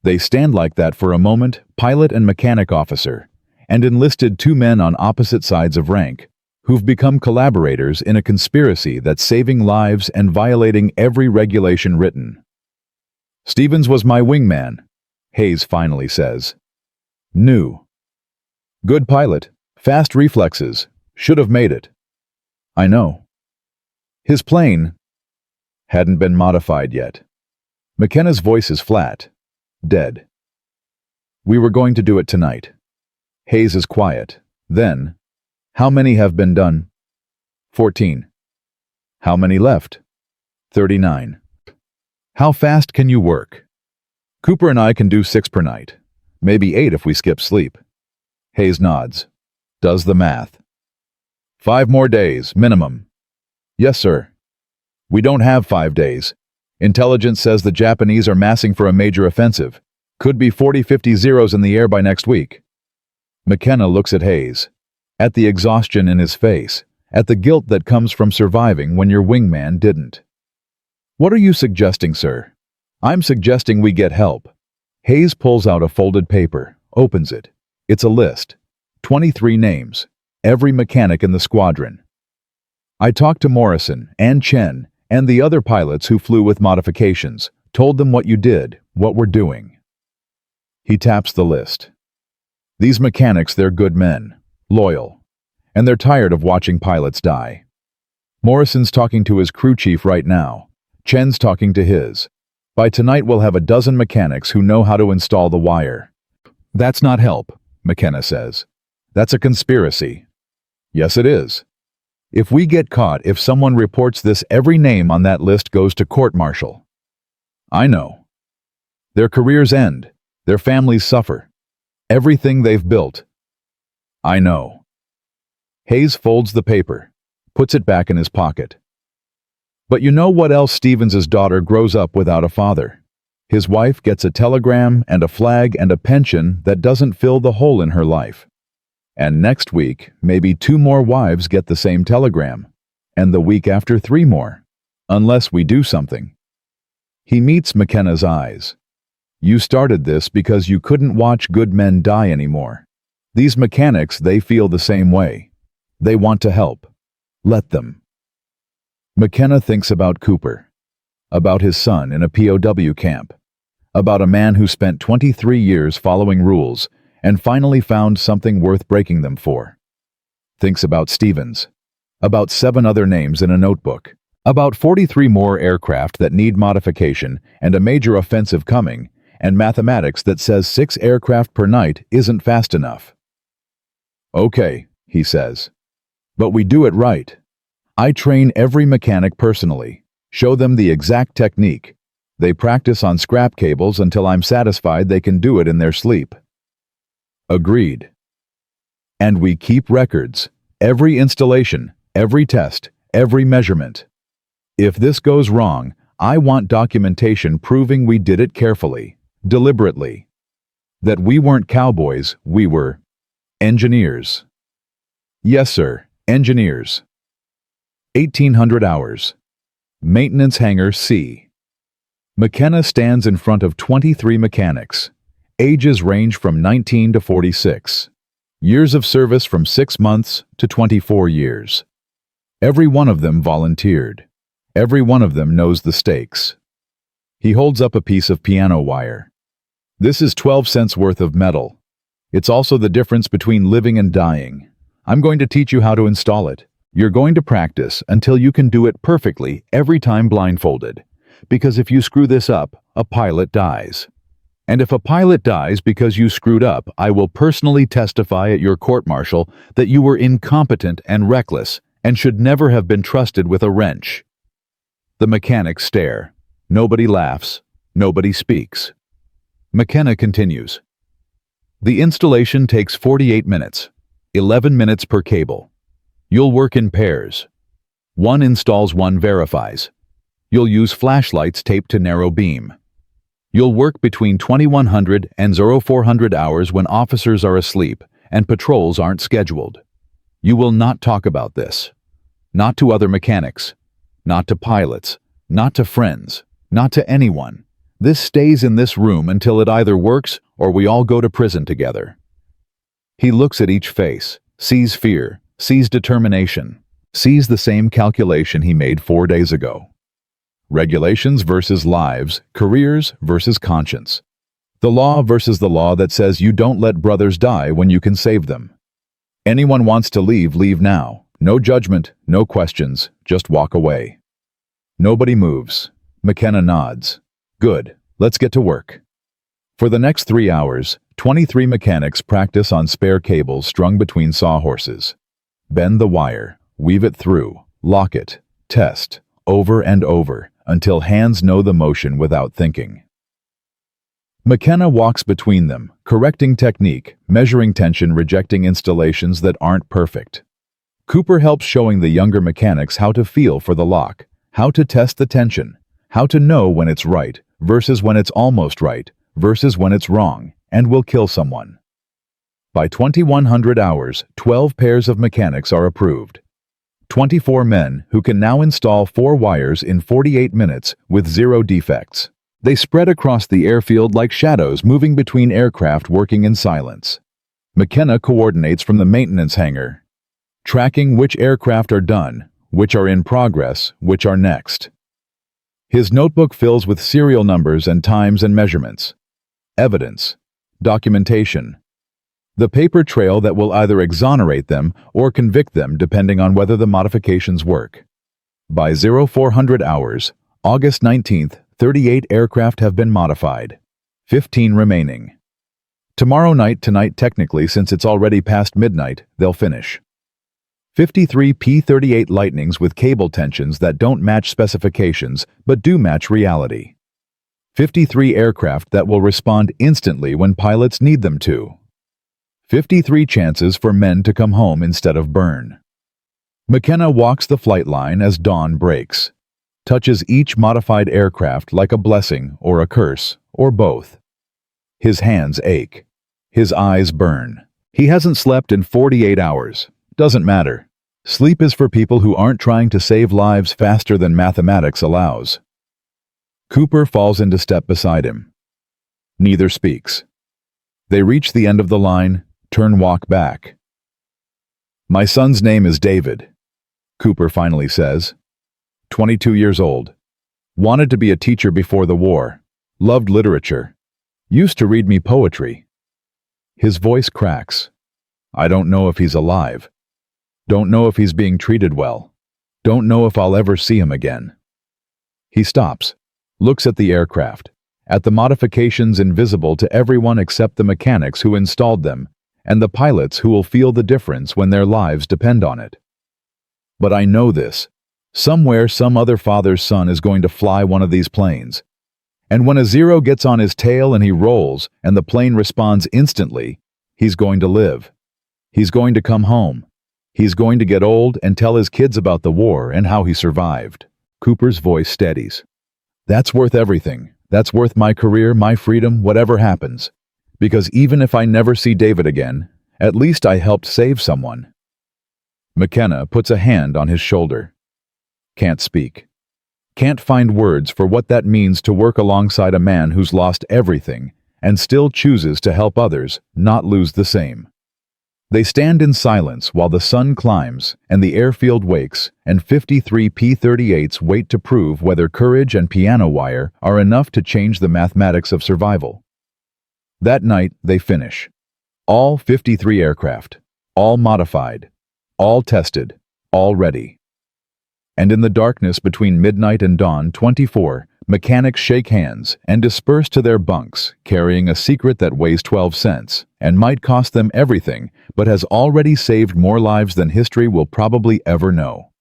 They stand like that for a moment, pilot and mechanic officer, and enlisted 2 men on opposite sides of rank, who've become collaborators in a conspiracy that's saving lives and violating every regulation written. Stevens was my wingman, Hayes finally says. New. Good pilot, fast reflexes, should have made it. I know. His plane hadn't been modified yet. McKenna's voice is flat, dead. We were going to do it tonight. Hayes is quiet. Then, how many have been done? 14. How many left? 39. How fast can you work? Cooper and I can do 6 per night. Maybe 8 if we skip sleep. Hayes nods. Does the math. 5 more days, minimum. Yes, sir. We don't have 5 days. Intelligence says the Japanese are massing for a major offensive. Could be 40-50 zeros in the air by next week. McKenna looks at Hayes, at the exhaustion in his face, at the guilt that comes from surviving when your wingman didn't. What are you suggesting, sir? I'm suggesting we get help. Hayes pulls out a folded paper, opens it. It's a list. 23 names. Every mechanic in the squadron. I talked to Morrison and Chen and the other pilots who flew with modifications, told them what you did, what we're doing. He taps the list. These mechanics, they're good men, loyal, and they're tired of watching pilots die. Morrison's talking to his crew chief right now. Chen's talking to his. By tonight we'll have a dozen mechanics who know how to install the wire. That's not help, McKenna says. That's a conspiracy. Yes, it is. If we get caught, if someone reports this, every name on that list goes to court-martial. I know. Their careers end. Their families suffer. Everything they've built. I know. Hayes folds the paper, puts it back in his pocket. But you know what else? Stevens's daughter grows up without a father. His wife gets a telegram and a flag and a pension that doesn't fill the hole in her life. And next week, maybe 2 more wives get the same telegram. And the week after 3 more. Unless we do something. He meets McKenna's eyes. You started this because you couldn't watch good men die anymore. These mechanics, they feel the same way. They want to help. Let them. McKenna thinks about Cooper. About his son in a POW camp. About a man who spent 23 years following rules and finally found something worth breaking them for. Thinks about Stevens. About 7 other names in a notebook. About 43 more aircraft that need modification and a major offensive coming, and mathematics that says 6 aircraft per night isn't fast enough. Okay, he says. But we do it right. I train every mechanic personally, show them the exact technique. They practice on scrap cables until I'm satisfied they can do it in their sleep. Agreed. And we keep records, every installation, every test, every measurement. If this goes wrong, I want documentation proving we did it carefully, deliberately. That we weren't cowboys, we were engineers. Yes, sir, engineers. 1800 hours. Maintenance hangar C. McKenna stands in front of 23 mechanics. Ages range from 19 to 46. Years of service from 6 months to 24 years. Every one of them volunteered. Every one of them knows the stakes. He holds up a piece of piano wire. This is 12 cents worth of metal. It's also the difference between living and dying. I'm going to teach you how to install it. You're going to practice until you can do it perfectly every time blindfolded. Because if you screw this up, a pilot dies. And if a pilot dies because you screwed up, I will personally testify at your court-martial that you were incompetent and reckless and should never have been trusted with a wrench. The mechanics stare. Nobody laughs. Nobody speaks. McKenna continues. The installation takes 48 minutes, 11 minutes per cable. You'll work in pairs. One installs, one verifies. You'll use flashlights taped to narrow beam. You'll work between 2100 and 0400 hours when officers are asleep and patrols aren't scheduled. You will not talk about this. Not to other mechanics. Not to pilots. Not to friends. Not to anyone. This stays in this room until it either works or we all go to prison together. He looks at each face, sees fear, sees determination, sees the same calculation he made 4 days ago. Regulations versus lives, careers versus conscience. The law versus the law that says you don't let brothers die when you can save them. Anyone wants to leave, leave now. No judgment, no questions, just walk away. Nobody moves. McKenna nods. Good, let's get to work. For the next 3 hours, 23 mechanics practice on spare cables strung between sawhorses. Bend the wire, weave it through, lock it, test, over and over, until hands know the motion without thinking. McKenna walks between them, correcting technique, measuring tension, rejecting installations that aren't perfect. Cooper helps showing the younger mechanics how to feel for the lock, how to test the tension, how to know when it's right versus when it's almost right versus when it's wrong and will kill someone. By 2100 hours, 12 pairs of mechanics are approved. 24 men who can now install 4 wires in 48 minutes with 0 defects. They spread across the airfield like shadows moving between aircraft working in silence. McKenna coordinates from the maintenance hangar, tracking which aircraft are done, which are in progress, which are next. His notebook fills with serial numbers and times and measurements. Evidence. Documentation. The paper trail that will either exonerate them or convict them depending on whether the modifications work. By 0400 hours, August 19th, 38 aircraft have been modified. 15 remaining. Tomorrow night tonight technically, since it's already past midnight, they'll finish. 53 P-38 Lightnings with cable tensions that don't match specifications but do match reality. 53 aircraft that will respond instantly when pilots need them to. 53 chances for men to come home instead of burn. McKenna walks the flight line as dawn breaks, touches each modified aircraft like a blessing or a curse, or both. His hands ache. His eyes burn. He hasn't slept in 48 hours. Doesn't matter. Sleep is for people who aren't trying to save lives faster than mathematics allows. Cooper falls into step beside him. Neither speaks. They reach the end of the line, walk back. "My son's name is David," Cooper finally says. 22 years old. Wanted to be a teacher before the war. Loved literature. Used to read me poetry. His voice cracks. "I don't know if he's alive. Don't know if he's being treated well. Don't know if I'll ever see him again." He stops, looks at the aircraft, at the modifications invisible to everyone except the mechanics who installed them, and the pilots who will feel the difference when their lives depend on it. "But I know this. Somewhere some other father's son is going to fly one of these planes. And when a Zero gets on his tail and he rolls and the plane responds instantly, he's going to live. He's going to come home. He's going to get old and tell his kids about the war and how he survived." Cooper's voice steadies. "That's worth everything. That's worth my career, my freedom, whatever happens. Because even if I never see David again, at least I helped save someone." McKenna puts a hand on his shoulder. Can't speak. Can't find words for what that means to work alongside a man who's lost everything and still chooses to help others not lose the same. They stand in silence while the sun climbs and the airfield wakes and 53 P-38s wait to prove whether courage and piano wire are enough to change the mathematics of survival. That night, they finish. All 53 aircraft, all modified, all tested, all ready. And in the darkness between midnight and dawn 24, mechanics shake hands and disperse to their bunks, carrying a secret that weighs 12 cents and might cost them everything, but has already saved more lives than history will probably ever know.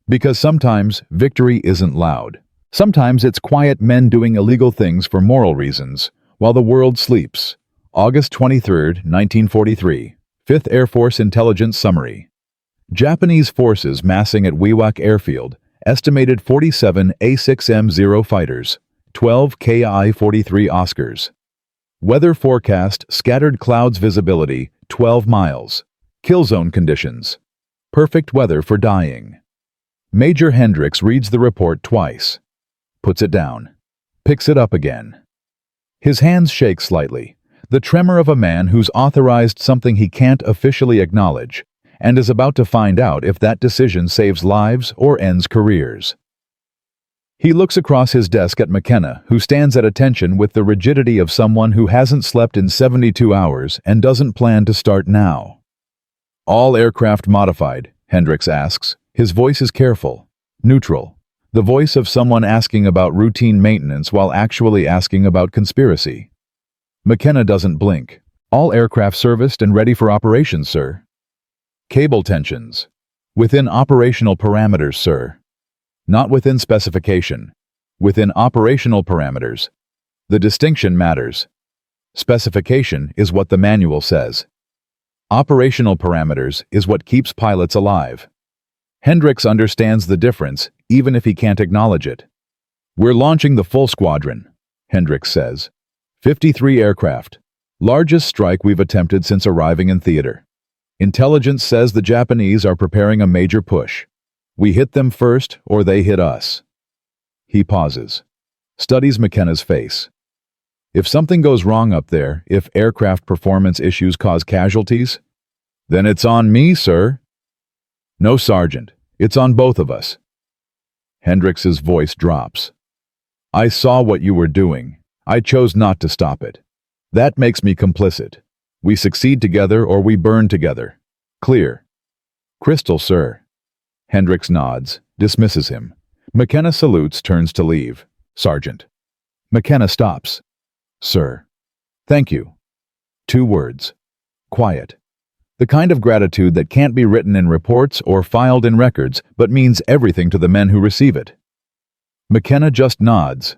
Because sometimes victory isn't loud. Sometimes it's quiet men doing illegal things for moral reasons, while the world sleeps. August 23, 1943. 5th Air Force Intelligence Summary. Japanese forces massing at Doba Airfield, estimated 47 A6M0 fighters, 12 Ki-43 Oscars. Weather forecast, scattered clouds visibility, 12 miles. Kill zone conditions. Perfect weather for dying. Major Hendricks reads the report twice. Puts it down. Picks it up again. His hands shake slightly, the tremor of a man who's authorized something he can't officially acknowledge, and is about to find out if that decision saves lives or ends careers. He looks across his desk at McKenna, who stands at attention with the rigidity of someone who hasn't slept in 72 hours and doesn't plan to start now. "All aircraft modified?" Hendricks asks. His voice is careful, neutral, the voice of someone asking about routine maintenance while actually asking about conspiracy. McKenna doesn't blink. "All aircraft serviced and ready for operations, sir." "Cable tensions. Within operational parameters, sir." "Not within specification. Within operational parameters. The distinction matters. Specification is what the manual says. Operational parameters is what keeps pilots alive." Hendricks understands the difference, even if he can't acknowledge it. "We're launching the full squadron," Hendricks says. 53 aircraft. Largest strike we've attempted since arriving in theater. Intelligence says the Japanese are preparing a major push. We hit them first, or they hit us." He pauses, studies McKenna's face. "If something goes wrong up there, if aircraft performance issues cause casualties, then it's on me, sir." "No, Sergeant. It's on both of us." Hendricks's voice drops. "I saw what you were doing. I chose not to stop it. That makes me complicit. We succeed together or we burn together. Clear." "Crystal, sir." Hendricks nods, dismisses him. McKenna salutes, turns to leave. Sergeant. McKenna stops. Sir. Thank you. 2 words. Quiet. The kind of gratitude that can't be written in reports or filed in records, but means everything to the men who receive it. McKenna just nods.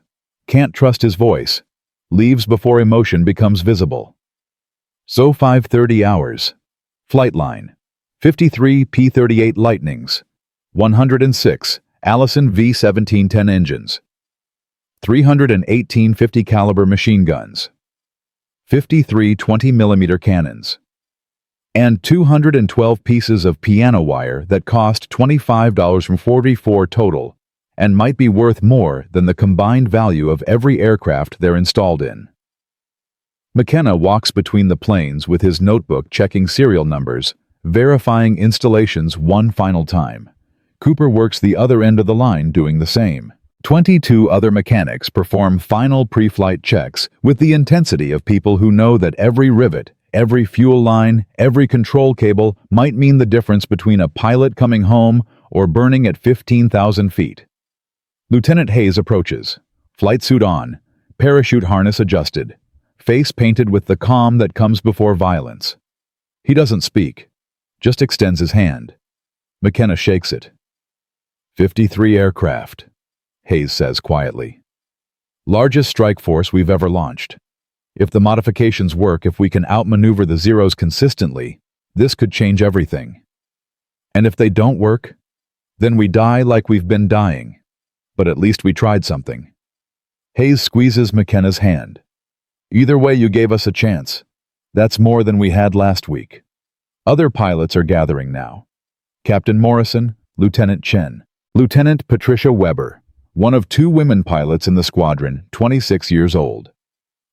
Can't trust his voice. Leaves before emotion becomes visible. So 5:30 hours. Flight line. 53 P-38 Lightnings. 106 Allison V-1710 engines. 318 50 caliber machine guns. 53 20mm cannons. And 212 pieces of piano wire that cost $25 from 44 total, and might be worth more than the combined value of every aircraft they're installed in. McKenna walks between the planes with his notebook checking serial numbers, verifying installations one final time. Cooper works the other end of the line doing the same. 22 other mechanics perform final pre-flight checks with the intensity of people who know that every rivet, every fuel line, every control cable might mean the difference between a pilot coming home or burning at 15,000 feet. Lieutenant Hayes approaches, flight suit on, parachute harness adjusted, face painted with the calm that comes before violence. He doesn't speak, just extends his hand. McKenna shakes it. 53 aircraft, Hayes says quietly. Largest strike force we've ever launched. If the modifications work, if we can outmaneuver the Zeros consistently, this could change everything. And if they don't work, then we die like we've been dying. But at least we tried something. Hayes squeezes McKenna's hand. Either way, you gave us a chance. That's more than we had last week. Other pilots are gathering now. Captain Morrison, Lieutenant Chen, Lieutenant Patricia Weber, one of 2 women pilots in the squadron, 26 years old.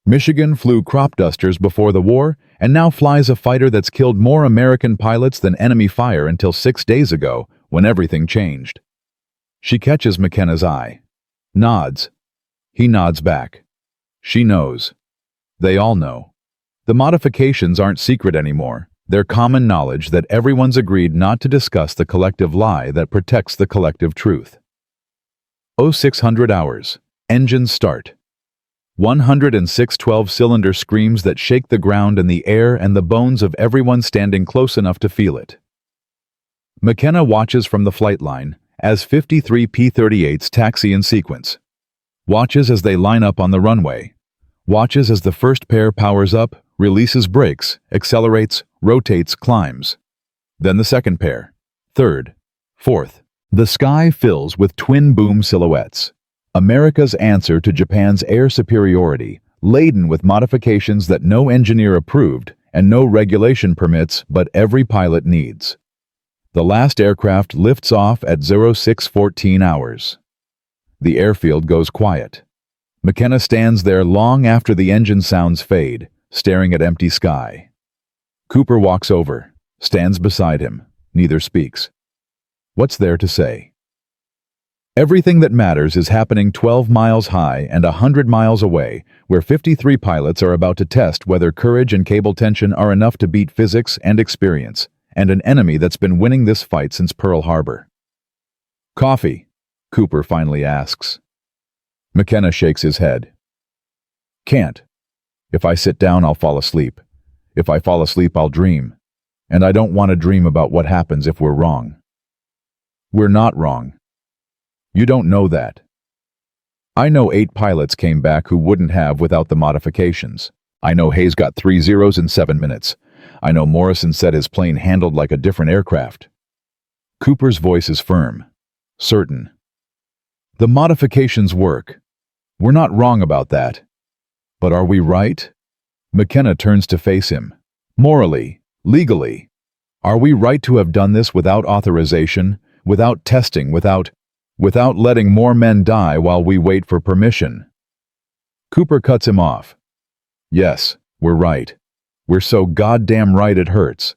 Michigan flew crop dusters before the war and now flies a fighter that's killed more American pilots than enemy fire until 6 days ago, when everything changed. She catches McKenna's eye. Nods. He nods back. She knows. They all know. The modifications aren't secret anymore. They're common knowledge that everyone's agreed not to discuss the collective lie that protects the collective truth. 0600 hours. Engines start. 106 12-cylinder screams that shake the ground and the air and the bones of everyone standing close enough to feel it. McKenna watches from the flight line as 53 P-38s taxi in sequence. Watches as they line up on the runway. Watches as the first pair powers up, releases brakes, accelerates, rotates, climbs. Then the second pair. Third. Fourth. The sky fills with twin boom silhouettes. America's answer to Japan's air superiority, laden with modifications that no engineer approved and no regulation permits but every pilot needs. The last aircraft lifts off at 0614 hours. The airfield goes quiet. McKenna stands there long after the engine sounds fade, staring at empty sky. Cooper walks over, stands beside him, neither speaks. What's there to say? Everything that matters is happening 12 miles high and 100 miles away, where 53 pilots are about to test whether courage and cable tension are enough to beat physics and experience, and an enemy that's been winning this fight since Pearl Harbor. Coffee? Cooper finally asks. McKenna shakes his head. Can't. If I sit down, I'll fall asleep. If I fall asleep, I'll dream. And I don't want to dream about what happens if we're wrong. We're not wrong. You don't know that. I know 8 pilots came back who wouldn't have without the modifications. I know Hayes got 3 zeros in 7 minutes. I know Morrison said his plane handled like a different aircraft. Cooper's voice is firm, certain. The modifications work. We're not wrong about that. But are we right? McKenna turns to face him. Morally, legally, are we right to have done this without authorization, without testing, without letting more men die while we wait for permission? Cooper cuts him off. Yes, we're right. We're so goddamn right it hurts.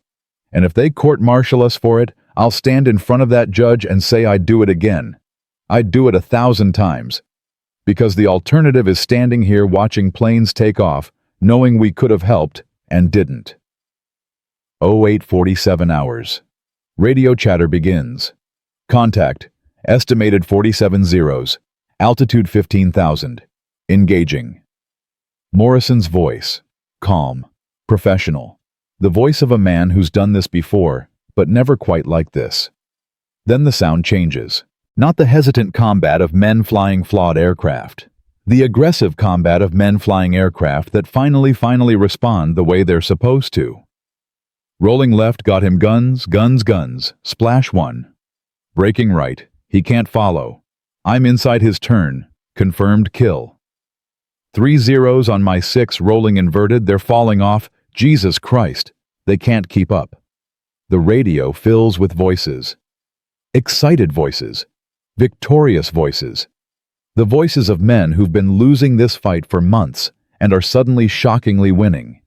And if they court-martial us for it, I'll stand in front of that judge and say I'd do it again. I'd do it 1,000 times. Because the alternative is standing here watching planes take off, knowing we could have helped and didn't. 0847 hours. Radio chatter begins. Contact. Estimated 47 zeros. Altitude 15,000. Engaging. Morrison's voice. Calm. Professional. The voice of a man who's done this before, but never quite like this. Then the sound changes. Not the hesitant combat of men flying flawed aircraft. The aggressive combat of men flying aircraft that finally respond the way they're supposed to. Rolling left got him guns, guns, guns. Splash 1. Braking right. He can't follow. I'm inside his turn. Confirmed kill. 3 zeros on my 6 rolling inverted. They're falling off. Jesus Christ. They can't keep up. The radio fills with voices. Excited voices. Victorious voices. The voices of men who've been losing this fight for months and are suddenly shockingly winning.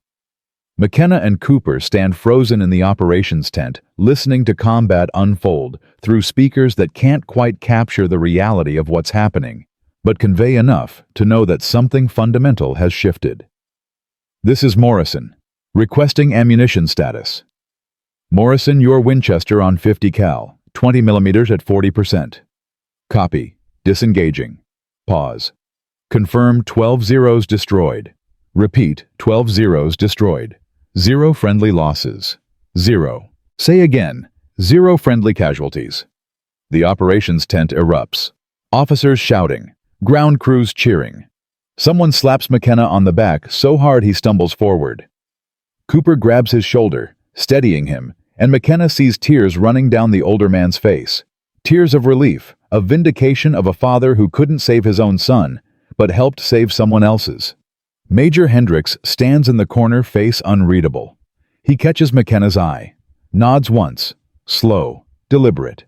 McKenna and Cooper stand frozen in the operations tent, listening to combat unfold through speakers that can't quite capture the reality of what's happening, but convey enough to know that something fundamental has shifted. This is Morrison, requesting ammunition status. Morrison, your Winchester on 50 cal, 20 millimeters at 40%. Copy. Disengaging. Pause. Confirm 12 zeros destroyed. Repeat, 12 zeros destroyed. 0 friendly losses. 0. Say again, 0 friendly casualties. The operations tent erupts. Officers shouting. Ground crews cheering. Someone slaps McKenna on the back so hard he stumbles forward. Cooper grabs his shoulder, steadying him, and McKenna sees tears running down the older man's face. Tears of relief, of vindication of a father who couldn't save his own son, but helped save someone else's. Major Hendricks stands in the corner, face unreadable. He catches McKenna's eye, nods once, slow, deliberate.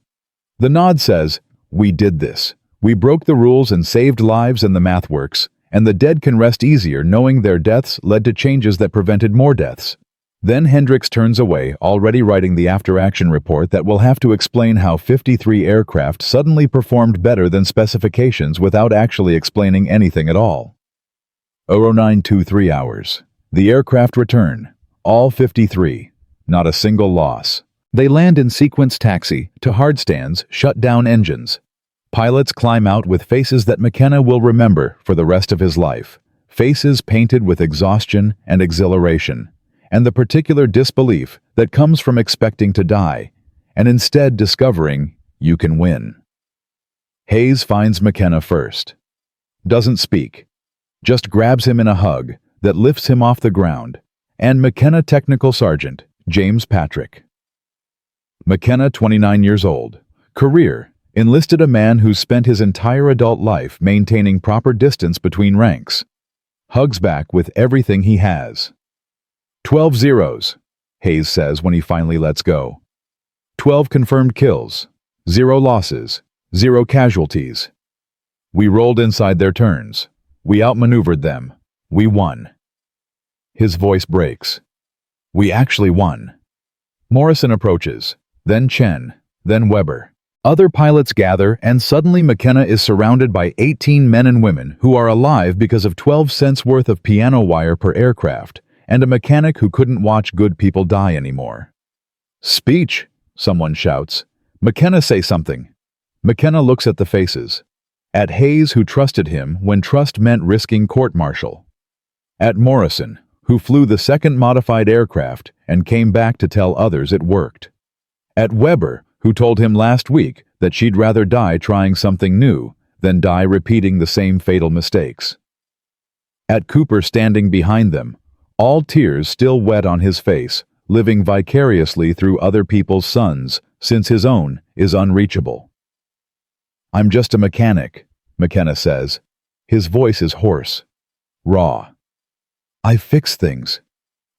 The nod says, "We did this. We broke the rules and saved lives, and the math works, and the dead can rest easier knowing their deaths led to changes that prevented more deaths." Then Hendricks turns away, already writing the after-action report that will have to explain how 53 aircraft suddenly performed better than specifications without actually explaining anything at all. 0923 hours. The aircraft return. All 53. Not a single loss. They land in sequence taxi to hardstands, shut down engines. Pilots climb out with faces that McKenna will remember for the rest of his life. Faces painted with exhaustion and exhilaration, and the particular disbelief that comes from expecting to die, and instead discovering you can win. Hayes finds McKenna first. Doesn't speak. Just grabs him in a hug that lifts him off the ground, and McKenna Technical Sergeant James Patrick. McKenna, 29 years old. Career: enlisted a man who's spent his entire adult life maintaining proper distance between ranks. Hugs back with everything he has. 12 zeros, Hayes says when he finally lets go. 12 confirmed kills, 0 losses, 0 casualties. We rolled inside their turns. We outmaneuvered them. We won. His voice breaks. We actually won. Morrison approaches, then Chen, then Weber. Other pilots gather, and suddenly McKenna is surrounded by 18 men and women who are alive because of 12 cents worth of piano wire per aircraft, and a mechanic who couldn't watch good people die anymore. Speech, someone shouts. McKenna, say something. McKenna looks at the faces. At Hayes, who trusted him when trust meant risking court-martial. At Morrison, who flew the second modified aircraft and came back to tell others it worked. At Weber, who told him last week that she'd rather die trying something new than die repeating the same fatal mistakes. At Cooper, standing behind them, all tears still wet on his face, living vicariously through other people's sons, since his own is unreachable. I'm just a mechanic, McKenna says. His voice is hoarse, raw. I fix things.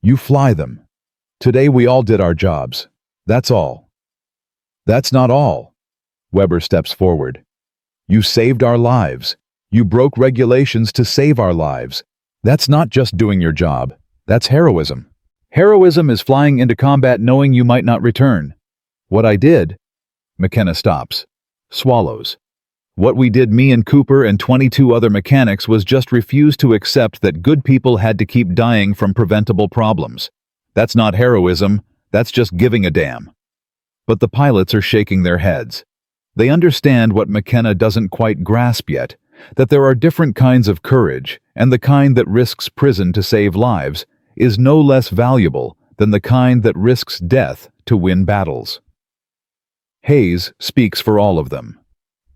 You fly them. Today we all did our jobs. That's all. That's not all. Weber steps forward. You saved our lives. You broke regulations to save our lives. That's not just doing your job. That's heroism. Heroism is flying into combat knowing you might not return. What I did... McKenna stops. Swallows. What we did, me and Cooper and 22 other mechanics, was just refuse to accept that good people had to keep dying from preventable problems. That's not heroism. That's just giving a damn. But the pilots are shaking their heads. They understand what McKenna doesn't quite grasp yet, that there are different kinds of courage, and the kind that risks prison to save lives is no less valuable than the kind that risks death to win battles. Hayes speaks for all of them.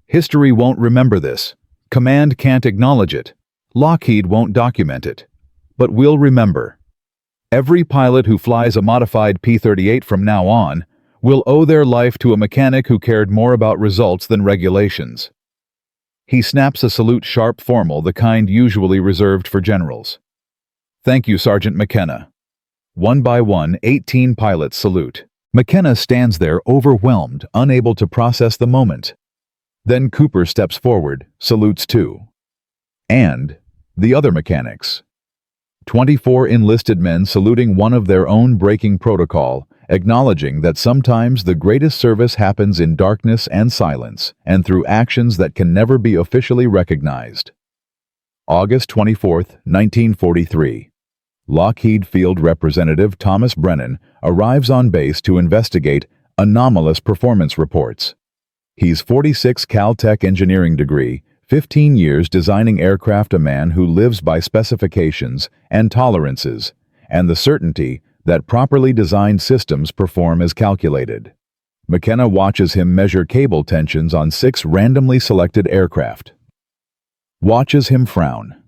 History won't remember this. Command can't acknowledge it. Lockheed won't document it. But we'll remember. Every pilot who flies a modified P-38 from now on will owe their life to a mechanic who cared more about results than regulations. He snaps a salute sharp formal, the kind usually reserved for generals. Thank you, Sergeant McKenna. One by one, 18 pilots salute. McKenna stands there overwhelmed, unable to process the moment. Then Cooper steps forward, salutes too. And the other mechanics. 24 enlisted men saluting one of their own breaking protocol, acknowledging that sometimes the greatest service happens in darkness and silence, and through actions that can never be officially recognized. August 24, 1943. Lockheed Field Representative Thomas Brennan arrives on base to investigate anomalous performance reports. He's 46 Caltech engineering degree, 15 years designing aircraft, a man who lives by specifications and tolerances, and the certainty that properly designed systems perform as calculated. McKenna watches him measure cable tensions on 6 randomly selected aircraft. Watches him frown.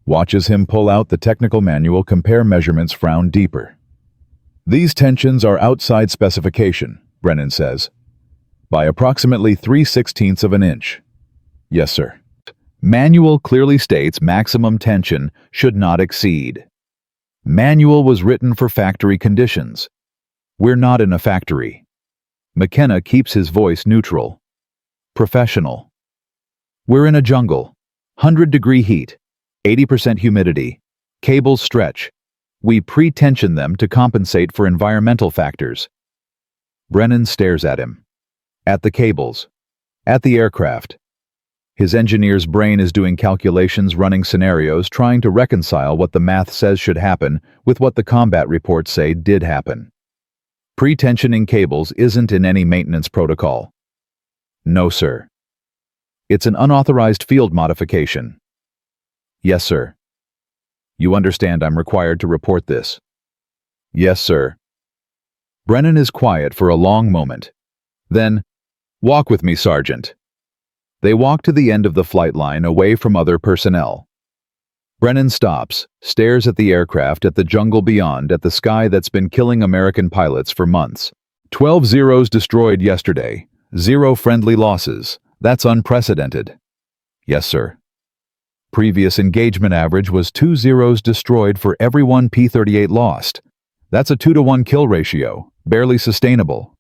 Watches him pull out the technical manual, compare measurements, frown deeper. These tensions are outside specification, Brennan says. By approximately 3/16 of an inch. Yes, sir. Manual clearly states maximum tension should not exceed. Manual was written for factory conditions. We're not in a factory. McKenna keeps his voice neutral. Professional. We're in a jungle. 100-degree heat. 80% humidity. Cables stretch. We pre-tension them to compensate for environmental factors. Brennan stares at him. At the cables. At the aircraft. His engineer's brain is doing calculations, running scenarios, trying to reconcile what the math says should happen with what the combat reports say did happen. Pre-tensioning cables isn't in any maintenance protocol. No, sir. It's an unauthorized field modification. Yes, sir. You understand I'm required to report this? Yes, sir. Brennan is quiet for a long moment. Then, walk with me, Sergeant. They walk to the end of the flight line, away from other personnel. Brennan stops, stares at the aircraft, at the jungle beyond, at the sky that's been killing American pilots for months. 12 Zeros destroyed yesterday. 0 friendly losses. That's unprecedented. Yes, sir. Previous engagement average was 2 Zeros destroyed for every 1 P-38 lost. That's a 2-to-1 kill ratio, barely sustainable.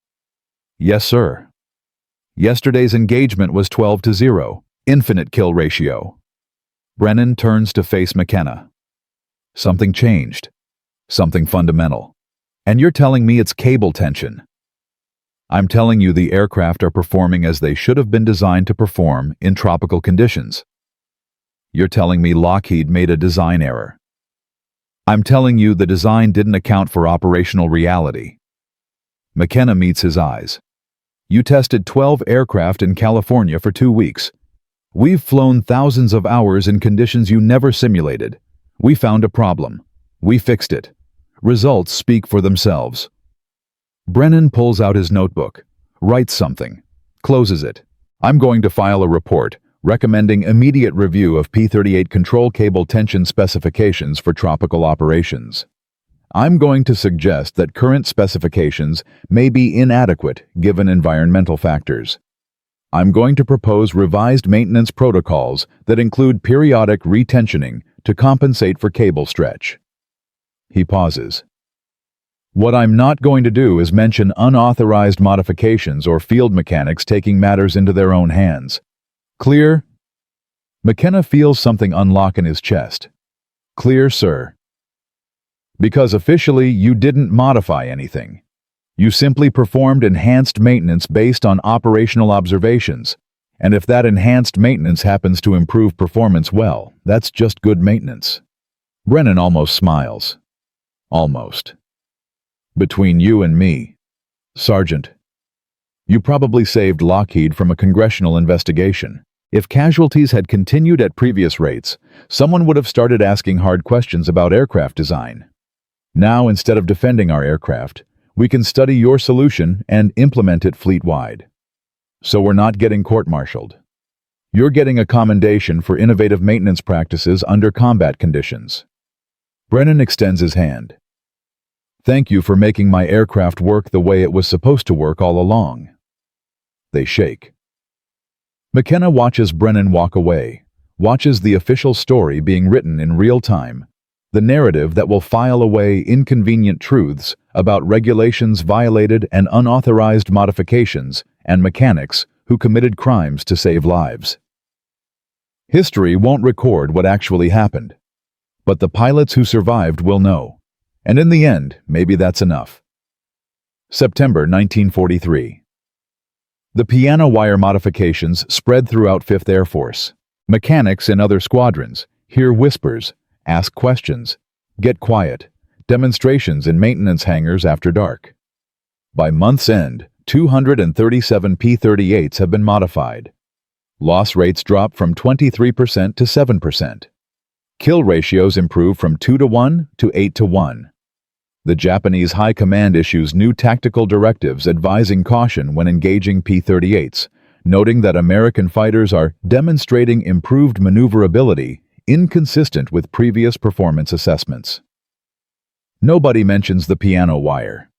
Yes, sir. Yesterday's engagement was 12-0, infinite kill ratio. Brennan turns to face McKenna. Something changed. Something fundamental. And you're telling me it's cable tension. I'm telling you the aircraft are performing as they should have been designed to perform in tropical conditions. You're telling me Lockheed made a design error. I'm telling you the design didn't account for operational reality. McKenna meets his eyes. You tested 12 aircraft in California for 2 weeks. We've flown thousands of hours in conditions you never simulated. We found a problem. We fixed it. Results speak for themselves. Brennan pulls out his notebook, writes something, closes it. I'm going to file a report recommending immediate review of P-38 control cable tension specifications for tropical operations. I'm going to suggest that current specifications may be inadequate given environmental factors. I'm going to propose revised maintenance protocols that include periodic retensioning to compensate for cable stretch. He pauses. What I'm not going to do is mention unauthorized modifications or field mechanics taking matters into their own hands. Clear? McKenna feels something unlock in his chest. Clear, sir. Because officially you didn't modify anything. You simply performed enhanced maintenance based on operational observations, and if that enhanced maintenance happens to improve performance, well, that's just good maintenance. Brennan almost smiles. Almost. Between you and me, Sergeant, You probably saved Lockheed from a congressional investigation. If casualties had continued at previous rates, someone would have started asking hard questions about aircraft design. Now, instead of defending our aircraft, we can study your solution and implement it fleet-wide. So we're not getting court-martialed. You're getting a commendation for innovative maintenance practices under combat conditions. Brennan extends his hand. Thank you for making my aircraft work the way it was supposed to work all along. They shake. McKenna watches Brennan walk away, watches the official story being written in real time, the narrative that will file away inconvenient truths about regulations violated and unauthorized modifications and mechanics who committed crimes to save lives. History won't record what actually happened, but the pilots who survived will know, and in the end, maybe that's enough. September 1943. The piano wire modifications spread throughout 5th Air Force. Mechanics in other squadrons hear whispers, ask questions, get quiet, demonstrations in maintenance hangars after dark. By month's end, 237 P-38s have been modified. Loss rates drop from 23% to 7%. Kill ratios improve from 2-to-1 to 8-to-1. The Japanese High Command issues new tactical directives advising caution when engaging P-38s, noting that American fighters are demonstrating improved maneuverability inconsistent with previous performance assessments. Nobody mentions the piano wire.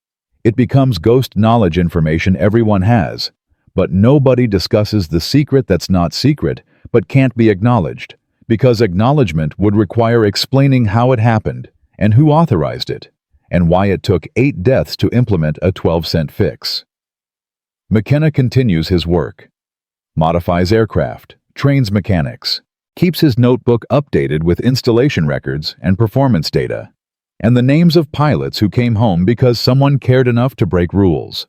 It becomes ghost knowledge information everyone has, but nobody discusses the secret that's not secret but can't be acknowledged, because acknowledgement would require explaining how it happened and who authorized it, and why it took 8 deaths to implement a 12-cent fix. McKenna continues his work. Modifies aircraft, trains mechanics, keeps his notebook updated with installation records and performance data, and the names of pilots who came home because someone cared enough to break rules.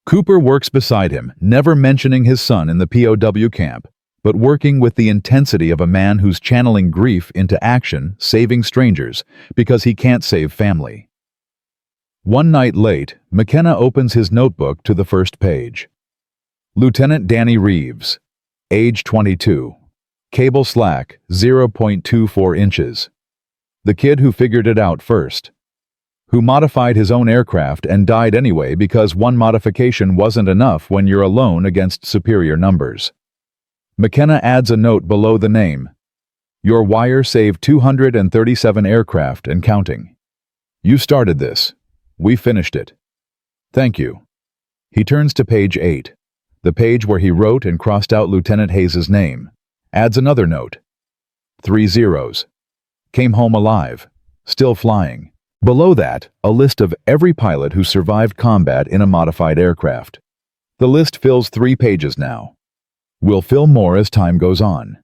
Cooper works beside him, never mentioning his son in the POW camp, but working with the intensity of a man who's channeling grief into action, saving strangers, because he can't save family. One night late, McKenna opens his notebook to the first page. Lieutenant Danny Reeves, age 22, cable slack 0.24 inches. The kid who figured it out first, who modified his own aircraft and died anyway because one modification wasn't enough when you're alone against superior numbers. McKenna adds a note below the name. Your wire saved 237 aircraft and counting. You started this. We finished it. Thank you. He turns to page 8, the page where he wrote and crossed out Lieutenant Hayes's name. Adds another note. 3 zeros. Came home alive. Still flying. Below that, a list of every pilot who survived combat in a modified aircraft. The list fills 3 pages now. Will fill more as time goes on.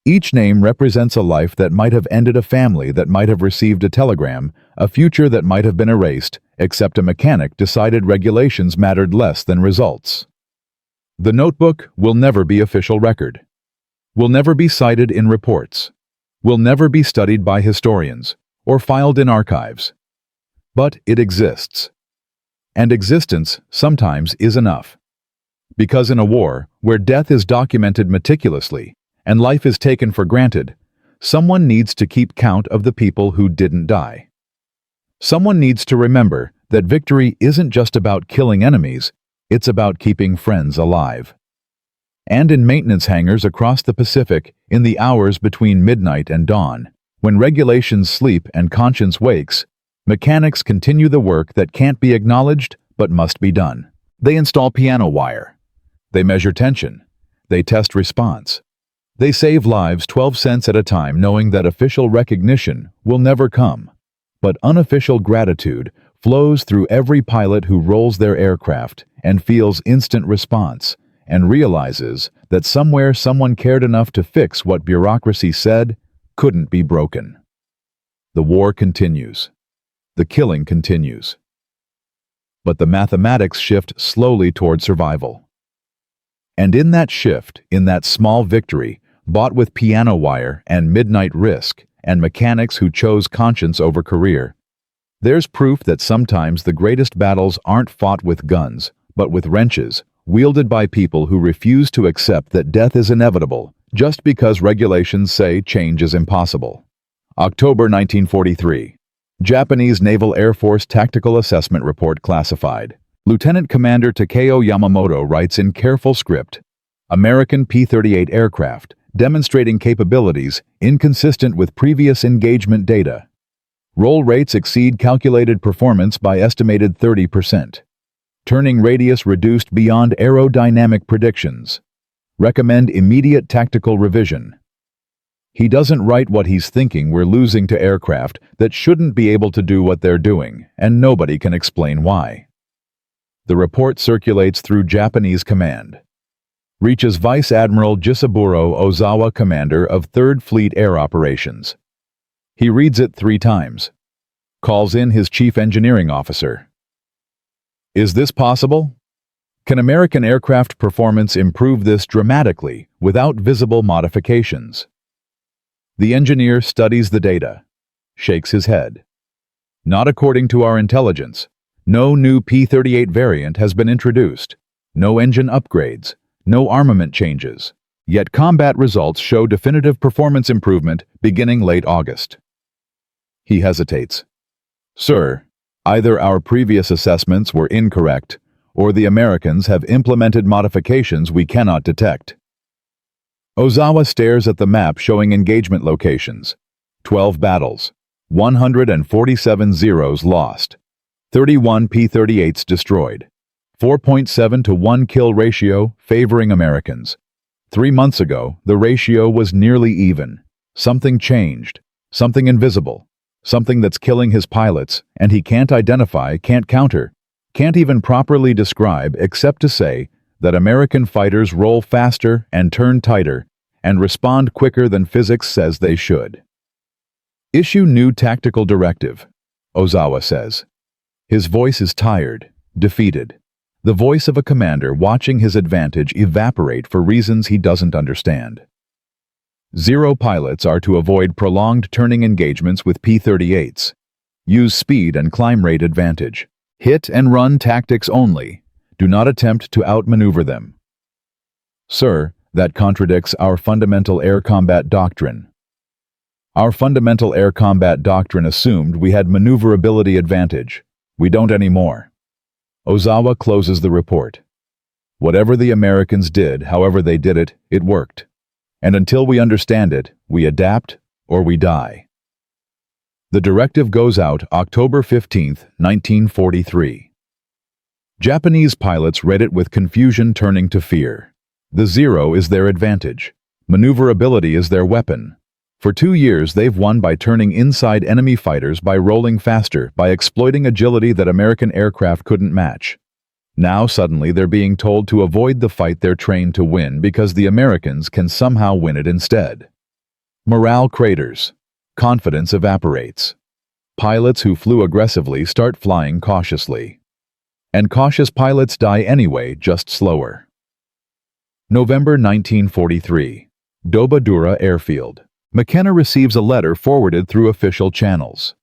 Each name represents a life that might have ended, a family that might have received a telegram, a future that might have been erased, except a mechanic decided regulations mattered less than results. The notebook will never be official record. Will never be cited in reports. Will never be studied by historians or filed in archives. But it exists. And existence sometimes is enough. Because in a war, where death is documented meticulously and life is taken for granted, someone needs to keep count of the people who didn't die. Someone needs to remember that victory isn't just about killing enemies, it's about keeping friends alive. And in maintenance hangars across the Pacific, in the hours between midnight and dawn, when regulations sleep and conscience wakes, mechanics continue the work that can't be acknowledged but must be done. They install piano wire. They measure tension. They test response. They save lives 12 cents at a time, knowing that official recognition will never come. But unofficial gratitude flows through every pilot who rolls their aircraft and feels instant response and realizes that somewhere someone cared enough to fix what bureaucracy said couldn't be broken. The war continues. The killing continues. But the mathematics shift slowly toward survival. And in that shift, in that small victory, bought with piano wire and midnight risk and mechanics who chose conscience over career, there's proof that sometimes the greatest battles aren't fought with guns, but with wrenches, wielded by people who refuse to accept that death is inevitable just because regulations say change is impossible. October 1943. Japanese Naval Air Force Tactical Assessment Report classified. Lieutenant Commander Takeo Yamamoto writes in careful script, American P-38 aircraft, demonstrating capabilities inconsistent with previous engagement data. Roll rates exceed calculated performance by estimated 30%. Turning radius reduced beyond aerodynamic predictions. Recommend immediate tactical revision. He doesn't write what he's thinking we're losing to aircraft that shouldn't be able to do what they're doing, and nobody can explain why. The report circulates through Japanese command. Reaches Vice Admiral Jisaburo Ozawa, commander of 3rd Fleet Air Operations. He reads it 3 times. Calls in his chief engineering officer. Is this possible? Can American aircraft performance improve this dramatically without visible modifications? The engineer studies the data, shakes his head. Not according to our intelligence. No new P-38 variant has been introduced. No engine upgrades. No armament changes. Yet combat results show definitive performance improvement beginning late August. He hesitates. Sir, either our previous assessments were incorrect, or the Americans have implemented modifications we cannot detect. Ozawa stares at the map showing engagement locations. 12 battles. 147 Zeros lost. 31 P-38s destroyed. 4.7 to 1 kill ratio favoring Americans. 3 months ago, the ratio was nearly even. Something changed. Something invisible. Something that's killing his pilots, and he can't identify, can't counter, can't even properly describe except to say that American fighters roll faster and turn tighter and respond quicker than physics says they should. Issue new tactical directive, Ozawa says. His voice is tired, defeated. The voice of a commander watching his advantage evaporate for reasons he doesn't understand. 0 pilots are to avoid prolonged turning engagements with P-38s. Use speed and climb rate advantage. Hit and run tactics only. Do not attempt to outmaneuver them. Sir, that contradicts our fundamental air combat doctrine. Our fundamental air combat doctrine assumed we had maneuverability advantage. We don't anymore. Ozawa closes the report. Whatever the Americans did, however they did it, it worked. And until we understand it, we adapt or we die. The directive goes out October 15, 1943. Japanese pilots read it with confusion turning to fear. The 0 is their advantage. Maneuverability is their weapon. For 2 years they've won by turning inside enemy fighters, by rolling faster, by exploiting agility that American aircraft couldn't match. Now suddenly they're being told to avoid the fight they're trained to win because the Americans can somehow win it instead. Morale craters. Confidence evaporates. Pilots who flew aggressively start flying cautiously. And cautious pilots die anyway, just slower. November 1943. Doba Doura Airfield. McKenna receives a letter forwarded through official channels.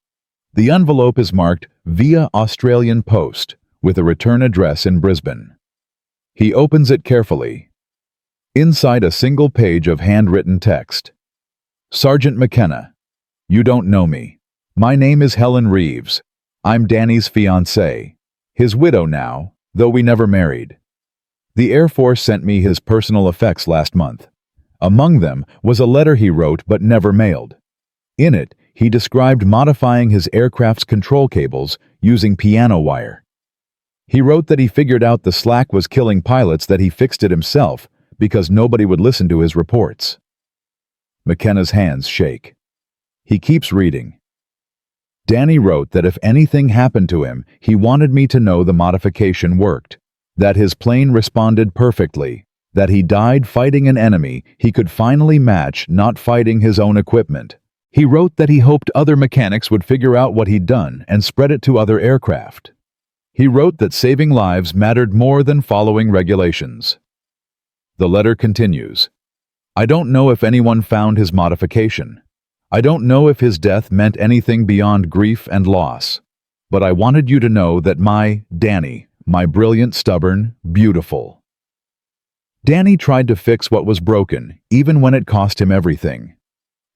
The envelope is marked via Australian Post with a return address in Brisbane. He opens it carefully. Inside a single page of handwritten text. Sergeant McKenna, you don't know me. My name is Helen Reeves. I'm Danny's fiancée. His widow now, though we never married. The Air Force sent me his personal effects last month. Among them was a letter he wrote but never mailed. In it, he described modifying his aircraft's control cables using piano wire. He wrote that he figured out the slack was killing pilots, that he fixed it himself because nobody would listen to his reports. McKenna's hands shake. He keeps reading. Danny wrote that if anything happened to him, he wanted me to know the modification worked, that his plane responded perfectly, that he died fighting an enemy he could finally match, not fighting his own equipment. He wrote that he hoped other mechanics would figure out what he'd done and spread it to other aircraft. He wrote that saving lives mattered more than following regulations. The letter continues. I don't know if anyone found his modification. I don't know if his death meant anything beyond grief and loss. But I wanted you to know that my, Danny, My brilliant, stubborn, beautiful. Danny tried to fix what was broken, even when it cost him everything.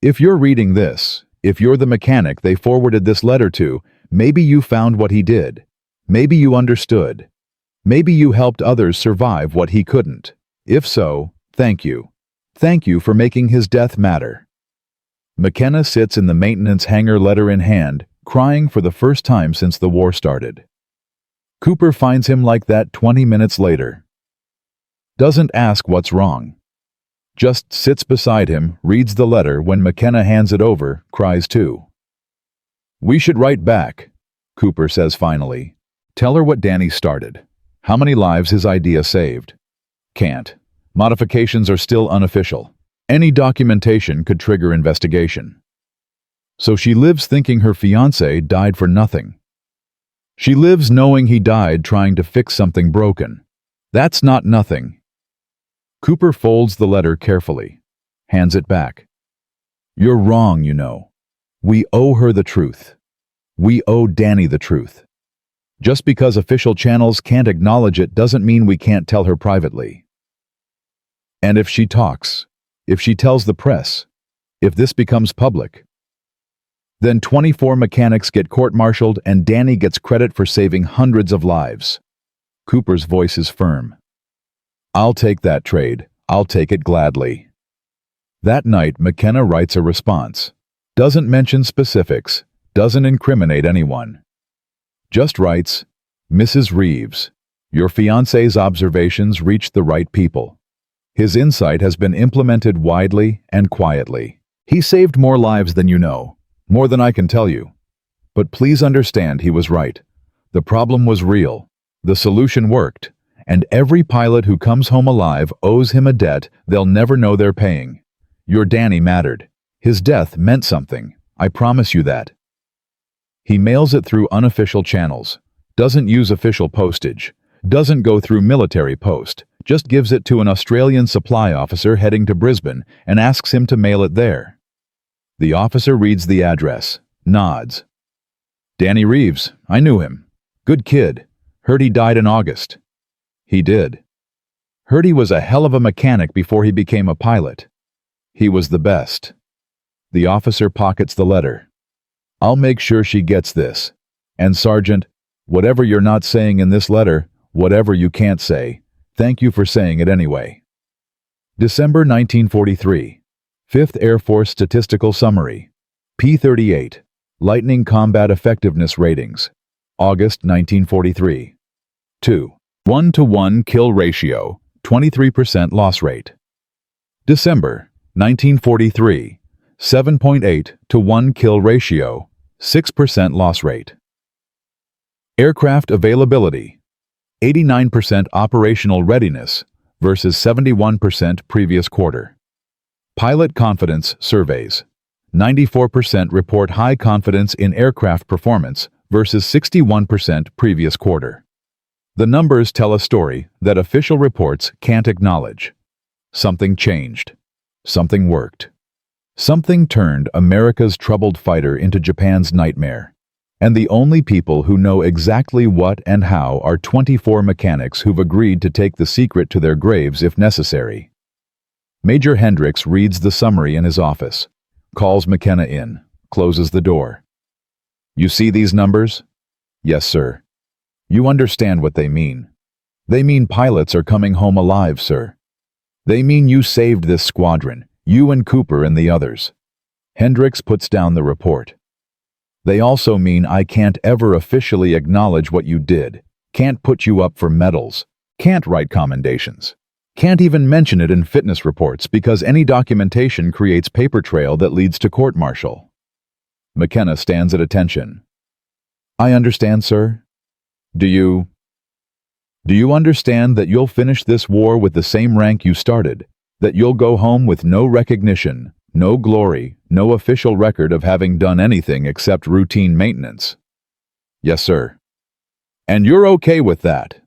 If you're reading this, if you're the mechanic they forwarded this letter to, maybe you found what he did. Maybe you understood. Maybe you helped others survive what he couldn't. If so, thank you. Thank you for making his death matter. McKenna sits in the maintenance hangar, letter in hand, crying for the first time since the war started. Cooper finds him like that 20 minutes later. Doesn't ask what's wrong. Just sits beside him, reads the letter. When McKenna hands it over, cries too. We should write back, Cooper says finally. Tell her what Danny started. How many lives his idea saved. Can't. Modifications are still unofficial. Any documentation could trigger investigation. So she lives thinking her fiancé died for nothing. She lives knowing he died trying to fix something broken. That's not nothing. Cooper folds the letter carefully, hands it back. You're wrong, you know. We owe her the truth. We owe Danny the truth. Just because official channels can't acknowledge it doesn't mean we can't tell her privately. And if she talks, if she tells the press, if this becomes public, then 24 mechanics get court-martialed and Danny gets credit for saving hundreds of lives. Cooper's voice is firm. I'll take that trade. I'll take it gladly. That night, McKenna writes a response. Doesn't mention specifics, doesn't incriminate anyone. Just writes, Mrs. Reeves, your fiancé's observations reached the right people. His insight has been implemented widely and quietly. He saved more lives than you know, more than I can tell you. But please understand he was right. The problem was real. The solution worked. And every pilot who comes home alive owes him a debt they'll never know they're paying. Your Danny mattered. His death meant something. I promise you that. He mails it through unofficial channels, doesn't use official postage, doesn't go through military post, just gives it to an Australian supply officer heading to Brisbane and asks him to mail it there. The officer reads the address, nods. Danny Reeves, I knew him. Good kid. Heard he died in August. He did. Heard he was a hell of a mechanic before he became a pilot. He was the best. The officer pockets the letter. I'll make sure she gets this. And Sergeant, whatever you're not saying in this letter, whatever you can't say, thank you for saying it anyway. December 1943. 5th Air Force Statistical Summary. P-38. Lightning Combat Effectiveness Ratings. August 1943. 2. 1-to-1 kill ratio, 23% loss rate. December 1943. 7.8 to 1 kill ratio, 6% loss rate. Aircraft availability, 89% operational readiness versus 71% previous quarter. Pilot confidence surveys, 94% report high confidence in aircraft performance versus 61% previous quarter. The numbers tell a story that official reports can't acknowledge. Something changed. Something worked. Something turned America's troubled fighter into Japan's nightmare. And the only people who know exactly what and how are 24 mechanics who've agreed to take the secret to their graves if necessary. Major Hendricks reads the summary in his office, calls McKenna in, closes the door. You see these numbers? Yes, sir. You understand what they mean. They mean pilots are coming home alive, sir. They mean you saved this squadron. You and Cooper and the others. Hendricks puts down the report. They also mean I can't ever officially acknowledge what you did, can't put you up for medals, can't write commendations, can't even mention it in fitness reports because any documentation creates paper trail that leads to court-martial. McKenna stands at attention. I understand, sir. Do you understand that you'll finish this war with the same rank you started? That you'll go home with no recognition, no glory, no official record of having done anything except routine maintenance? Yes, sir. And you're okay with that?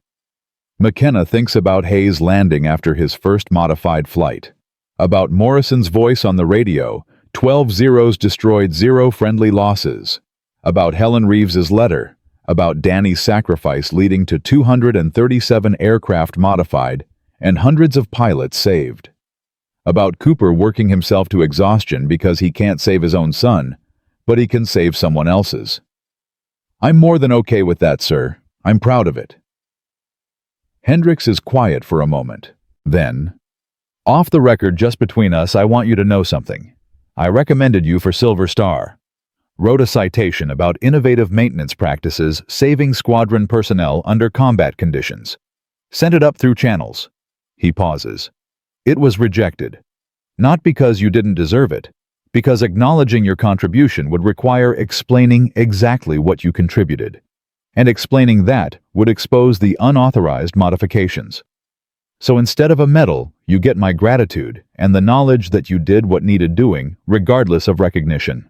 McKenna thinks about Hayes' landing after his first modified flight, about Morrison's voice on the radio, 12 Zeros destroyed, 0 friendly losses, about Helen Reeves's letter, about Danny's sacrifice leading to 237 aircraft modified and hundreds of pilots saved. About Cooper working himself to exhaustion because he can't save his own son, but he can save someone else's. I'm more than okay with that, sir. I'm proud of it. Hendricks is quiet for a moment. Then, off the record, just between us, I want you to know something. I recommended you for Silver Star. Wrote a citation about innovative maintenance practices saving squadron personnel under combat conditions. Sent it up through channels. He pauses. It was rejected. Not because you didn't deserve it, because acknowledging your contribution would require explaining exactly what you contributed. And explaining that would expose the unauthorized modifications. So instead of a medal, you get my gratitude and the knowledge that you did what needed doing, regardless of recognition.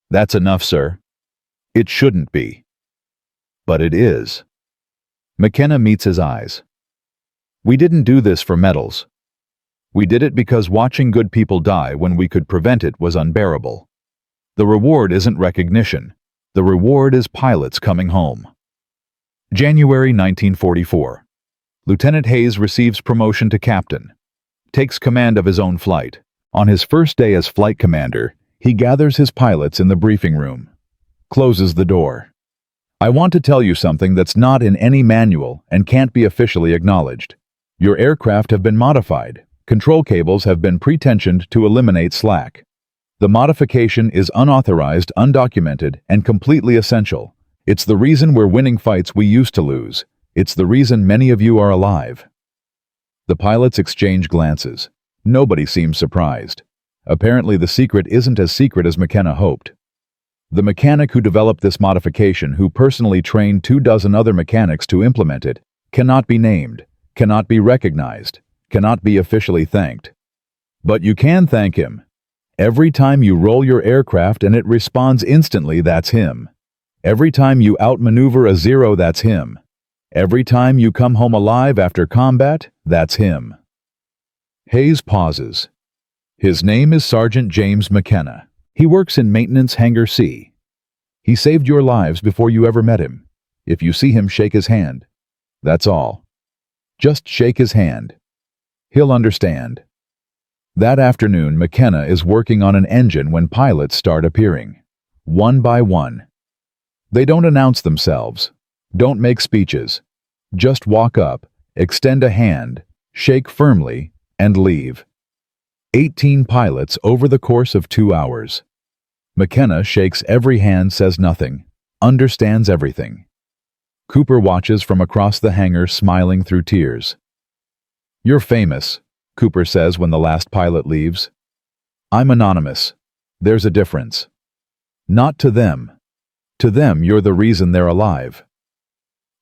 That's enough, sir. It shouldn't be. But it is. McKenna meets his eyes. We didn't do this for medals. We did it because watching good people die when we could prevent it was unbearable. The reward isn't recognition. The reward is pilots coming home. January 1944. Lieutenant Hayes receives promotion to captain. Takes command of his own flight. On his first day as flight commander, he gathers his pilots in the briefing room. Closes the door. I want to tell you something that's not in any manual and can't be officially acknowledged. Your aircraft have been modified. Control cables have been pre-tensioned to eliminate slack. The modification is unauthorized, undocumented, and completely essential. It's the reason we're winning fights we used to lose. It's the reason many of you are alive. The pilots exchange glances. Nobody seems surprised. Apparently the secret isn't as secret as McKenna hoped. The mechanic who developed this modification, who personally trained 24 other mechanics to implement it, cannot be named, cannot be recognized, cannot be officially thanked. But you can thank him. Every time you roll your aircraft and it responds instantly, that's him. Every time you outmaneuver a zero, that's him. Every time you come home alive after combat, that's him. Hayes pauses. His name is Sergeant James McKenna. He works in Maintenance Hangar C. He saved your lives before you ever met him. If you see him, shake his hand. That's all. Just shake his hand. He'll understand. That afternoon, McKenna is working on an engine when pilots start appearing. One by one. They don't announce themselves. Don't make speeches. Just walk up, extend a hand, shake firmly, and leave. 18 pilots over the course of 2 hours. McKenna shakes every hand, says nothing, understands everything. Cooper watches from across the hangar, smiling through tears. You're famous, Cooper says when the last pilot leaves. I'm anonymous. There's a difference. Not to them. To them, you're the reason they're alive.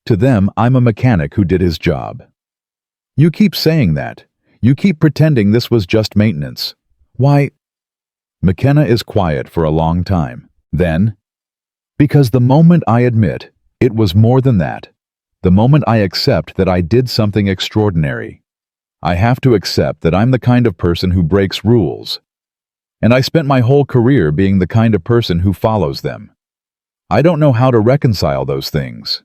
To them, I'm a mechanic who did his job. You keep saying that. You keep pretending this was just maintenance. Why? McKenna is quiet for a long time. Then, because the moment I admit it was more than that, the moment I accept that I did something extraordinary, I have to accept that I'm the kind of person who breaks rules. And I spent my whole career being the kind of person who follows them. I don't know how to reconcile those things.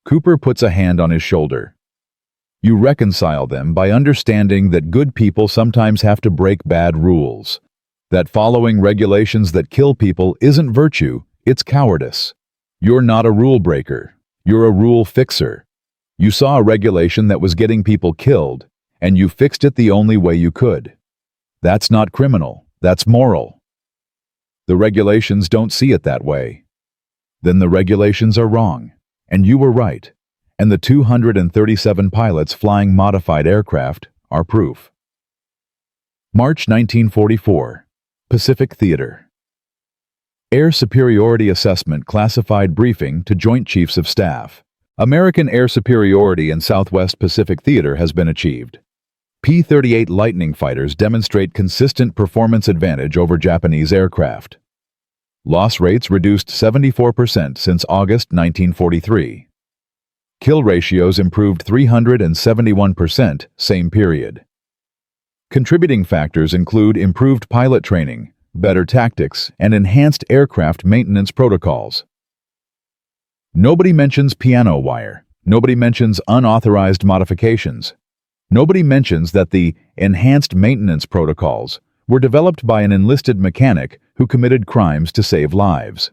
Cooper puts a hand on his shoulder. You reconcile them by understanding that good people sometimes have to break bad rules. That following regulations that kill people isn't virtue, it's cowardice. You're not a rule breaker. You're a rule fixer. You saw a regulation that was getting people killed, and you fixed it the only way you could. That's not criminal. That's moral. The regulations don't see it that way. Then the regulations are wrong, and you were right. And the 237 pilots flying modified aircraft are proof. March 1944, Pacific Theater. Air Superiority Assessment Classified Briefing to Joint Chiefs of Staff. American air superiority in Southwest Pacific Theater has been achieved. P-38 Lightning fighters demonstrate consistent performance advantage over Japanese aircraft. Loss rates reduced 74% since August 1943. Kill ratios improved 371% same period. Contributing factors include improved pilot training, better tactics, and enhanced aircraft maintenance protocols. Nobody mentions piano wire. Nobody mentions unauthorized modifications. Nobody mentions that the enhanced maintenance protocols were developed by an enlisted mechanic who committed crimes to save lives.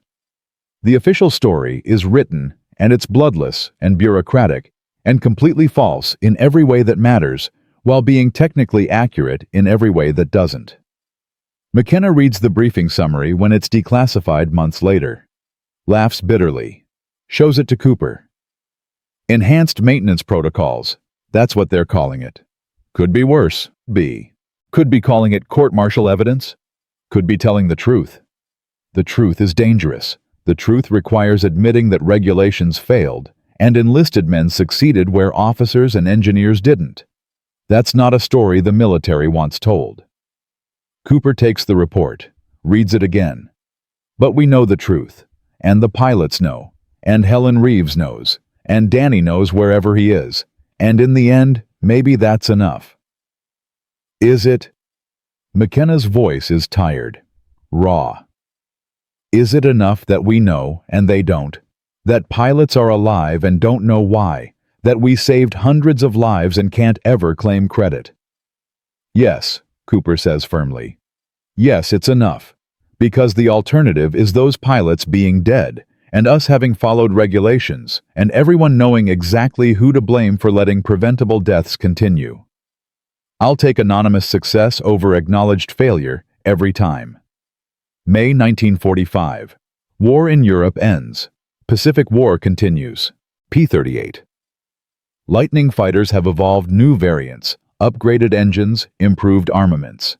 The official story is written, and it's bloodless and bureaucratic and completely false in every way that matters, while being technically accurate in every way that doesn't. McKenna reads the briefing summary when it's declassified months later, laughs bitterly, shows it to Cooper. Enhanced maintenance protocols, that's what they're calling it. Could be worse, Could be calling it court-martial evidence. Could be telling the truth. The truth is dangerous. The truth requires admitting that regulations failed, and enlisted men succeeded where officers and engineers didn't. That's not a story the military wants told. Cooper takes the report, reads it again. But we know the truth, and the pilots know, and Helen Reeves knows, and Danny knows wherever he is, and in the end, maybe that's enough. Is it? McKenna's voice is tired, raw. Is it enough that we know and they don't? That pilots are alive and don't know why? That we saved hundreds of lives and can't ever claim credit? Yes, Cooper says firmly. Yes, it's enough. Because the alternative is those pilots being dead, and us having followed regulations, and everyone knowing exactly who to blame for letting preventable deaths continue. I'll take anonymous success over acknowledged failure every time. May 1945. War in Europe ends. Pacific War continues. P-38. Lightning fighters have evolved new variants, upgraded engines, improved armaments.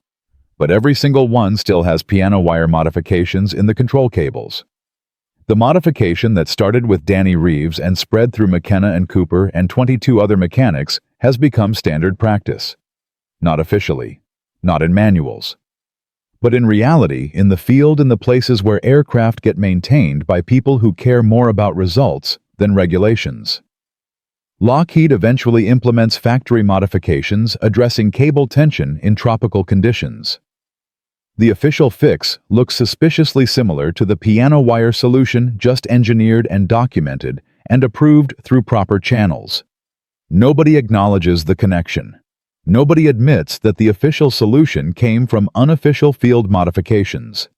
But every single one still has piano wire modifications in the control cables. The modification that started with Danny Reeves and spread through McKenna and Cooper and 22 other mechanics has become standard practice. Not officially, not in manuals. But in reality, in the field and the places where aircraft get maintained by people who care more about results than regulations. Lockheed eventually implements factory modifications addressing cable tension in tropical conditions. The official fix looks suspiciously similar to the piano wire solution just engineered and documented and approved through proper channels. Nobody acknowledges the connection. Nobody admits that the official solution came from unofficial field modifications.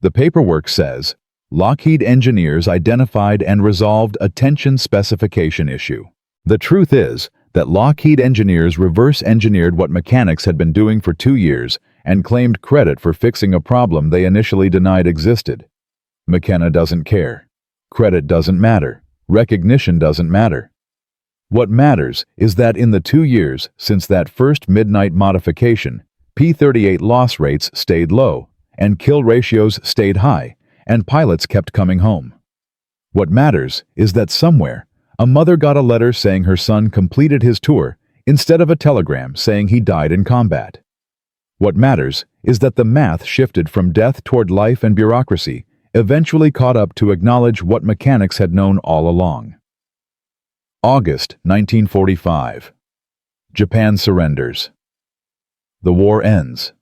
The paperwork says, Lockheed engineers identified and resolved a tension specification issue. The truth is that Lockheed engineers reverse-engineered what mechanics had been doing for 2 years and claimed credit for fixing a problem they initially denied existed. McKenna doesn't care. Credit doesn't matter. Recognition doesn't matter. What matters is that in the 2 years since that first midnight modification, P-38 loss rates stayed low, and kill ratios stayed high, and pilots kept coming home. What matters is that somewhere, a mother got a letter saying her son completed his tour instead of a telegram saying he died in combat. What matters is that the math shifted from death toward life and bureaucracy, eventually caught up to acknowledge what mechanics had known all along. August 1945. Japan surrenders. The war ends.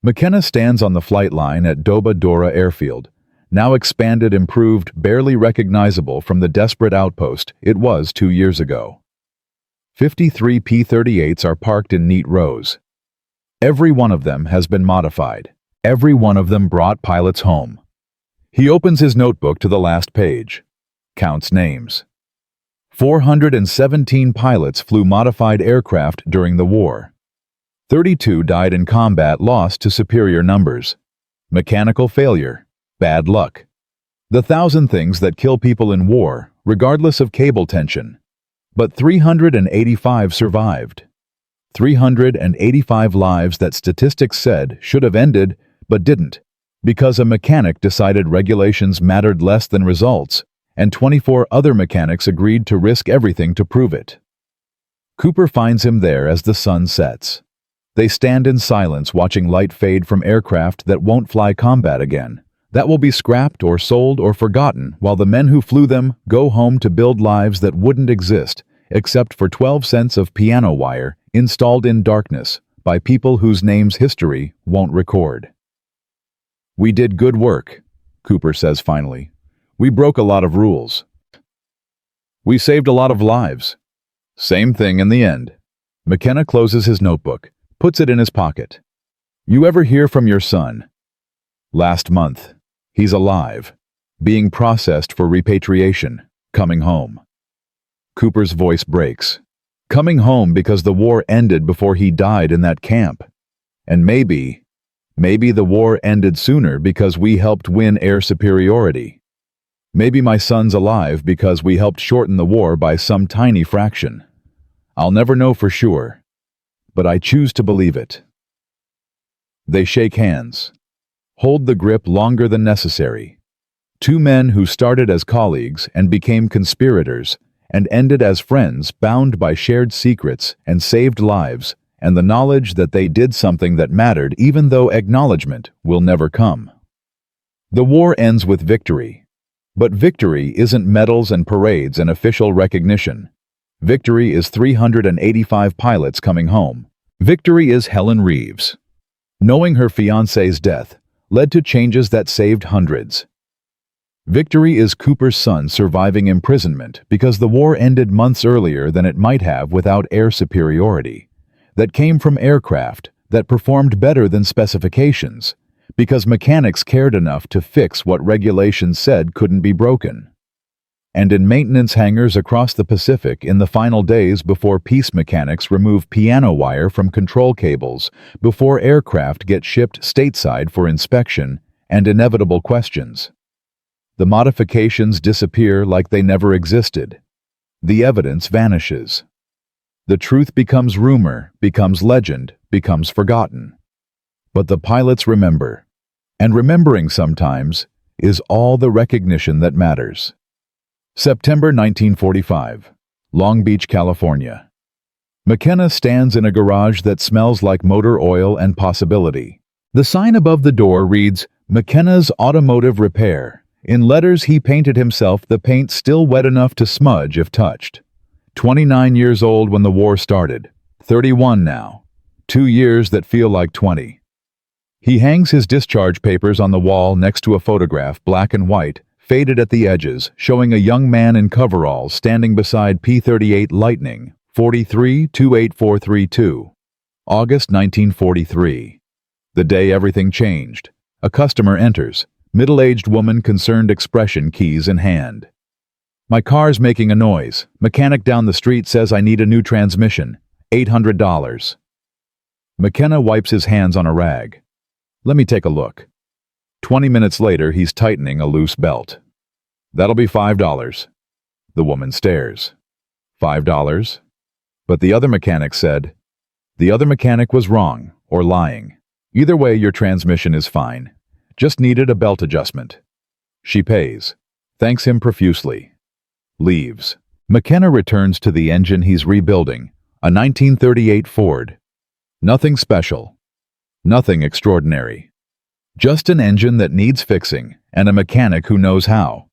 McKenna stands on the flight line at Doba Doura Airfield, now expanded, improved, barely recognizable from the desperate outpost it was 2 years ago. 53 P-38s are parked in neat rows. Every one of them has been modified. Every one of them brought pilots home. He opens his notebook to the last page. Counts names. 417 pilots flew modified aircraft during the war. 32 died in combat, lost to superior numbers. Mechanical failure. Bad luck. The 1,000 things that kill people in war, regardless of cable tension. But 385 survived. 385 lives that statistics said should have ended, but didn't, because a mechanic decided regulations mattered less than results, and 24 other mechanics agreed to risk everything to prove it. Cooper finds him there as the sun sets. They stand in silence watching light fade from aircraft that won't fly combat again, that will be scrapped or sold or forgotten, while the men who flew them go home to build lives that wouldn't exist except for 12 cents of piano wire installed in darkness by people whose names history won't record. "We did good work," Cooper says finally. We broke a lot of rules. We saved a lot of lives. Same thing in the end. McKenna closes his notebook, puts it in his pocket. You ever hear from your son? Last month. He's alive, being processed for repatriation, coming home. Cooper's voice breaks. Coming home because the war ended before he died in that camp. And maybe the war ended sooner because we helped win air superiority. Maybe my son's alive because we helped shorten the war by some tiny fraction. I'll never know for sure, but I choose to believe it. They shake hands. Hold the grip longer than necessary. Two men who started as colleagues and became conspirators and ended as friends bound by shared secrets and saved lives and the knowledge that they did something that mattered even though acknowledgement will never come. The war ends with victory. But victory isn't medals and parades and official recognition. Victory is 385 pilots coming home. Victory is Helen Reeves. Knowing her fiancé's death led to changes that saved hundreds. Victory is Cooper's son surviving imprisonment because the war ended months earlier than it might have without air superiority. That came from aircraft that performed better than specifications, because mechanics cared enough to fix what regulations said couldn't be broken. And in maintenance hangars across the Pacific in the final days before peace mechanics remove piano wire from control cables, before aircraft get shipped stateside for inspection and inevitable questions. The modifications disappear like they never existed. The evidence vanishes. The truth becomes rumor, becomes legend, becomes forgotten. But the pilots remember. And remembering sometimes is all the recognition that matters. September 1945, Long Beach, California. McKenna stands in a garage that smells like motor oil and possibility. The sign above the door reads, McKenna's Automotive Repair. In letters he painted himself, the paint still wet enough to smudge if touched. 29 years old when the war started. 31 now. 2 years that feel like 20. He hangs his discharge papers on the wall next to a photograph, black and white, faded at the edges, showing a young man in coveralls standing beside P-38 Lightning, 43-28432. August 1943. The day everything changed. A customer enters. Middle-aged woman, concerned expression, keys in hand. My car's making a noise. Mechanic down the street says I need a new transmission. $800. McKenna wipes his hands on a rag. Let me take a look. 20 minutes later, he's tightening a loose belt. That'll be $5. The woman stares. $5? But the other mechanic said. The other mechanic was wrong, or lying. Either way, your transmission is fine. Just needed a belt adjustment. She pays. Thanks him profusely. Leaves. McKenna returns to the engine he's rebuilding, a 1938 Ford. Nothing special. Nothing extraordinary. Just an engine that needs fixing, and a mechanic who knows how.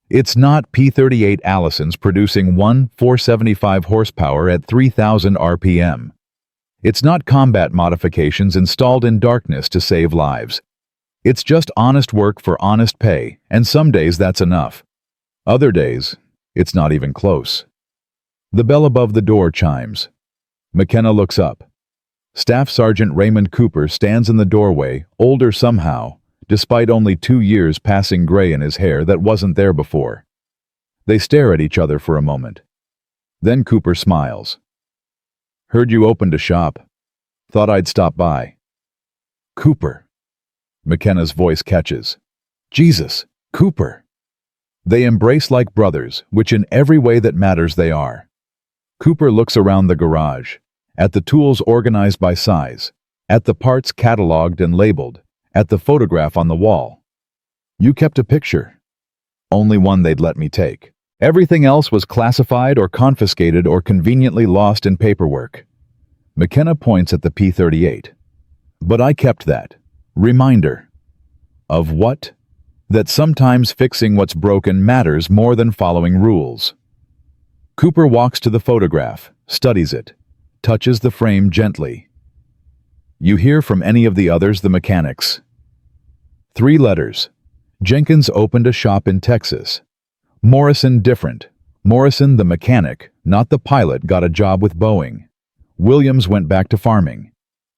It's not P-38 Allisons producing 475 horsepower at 3,000 RPM. It's not combat modifications installed in darkness to save lives. It's just honest work for honest pay, and some days that's enough. Other days, it's not even close. The bell above the door chimes. McKenna looks up. Staff Sergeant Raymond Cooper stands in the doorway, older somehow, despite only 2 years passing gray in his hair that wasn't there before. They stare at each other for a moment. Then Cooper smiles. Heard you opened a shop. Thought I'd stop by. Cooper. McKenna's voice catches. Jesus, Cooper. They embrace like brothers, which in every way that matters they are. Cooper looks around the garage, at the tools organized by size, at the parts cataloged and labeled, at the photograph on the wall. You kept a picture. Only one they'd let me take. Everything else was classified or confiscated or conveniently lost in paperwork. McKenna points at the P-38. But I kept that. Reminder. Of what? That sometimes fixing what's broken matters more than following rules. Cooper walks to the photograph, studies it, touches the frame gently. You hear from any of the others, the mechanics? 3 letters. Jenkins opened a shop in Texas. Morrison different. Morrison, the mechanic, not the pilot, got a job with Boeing. Williams went back to farming.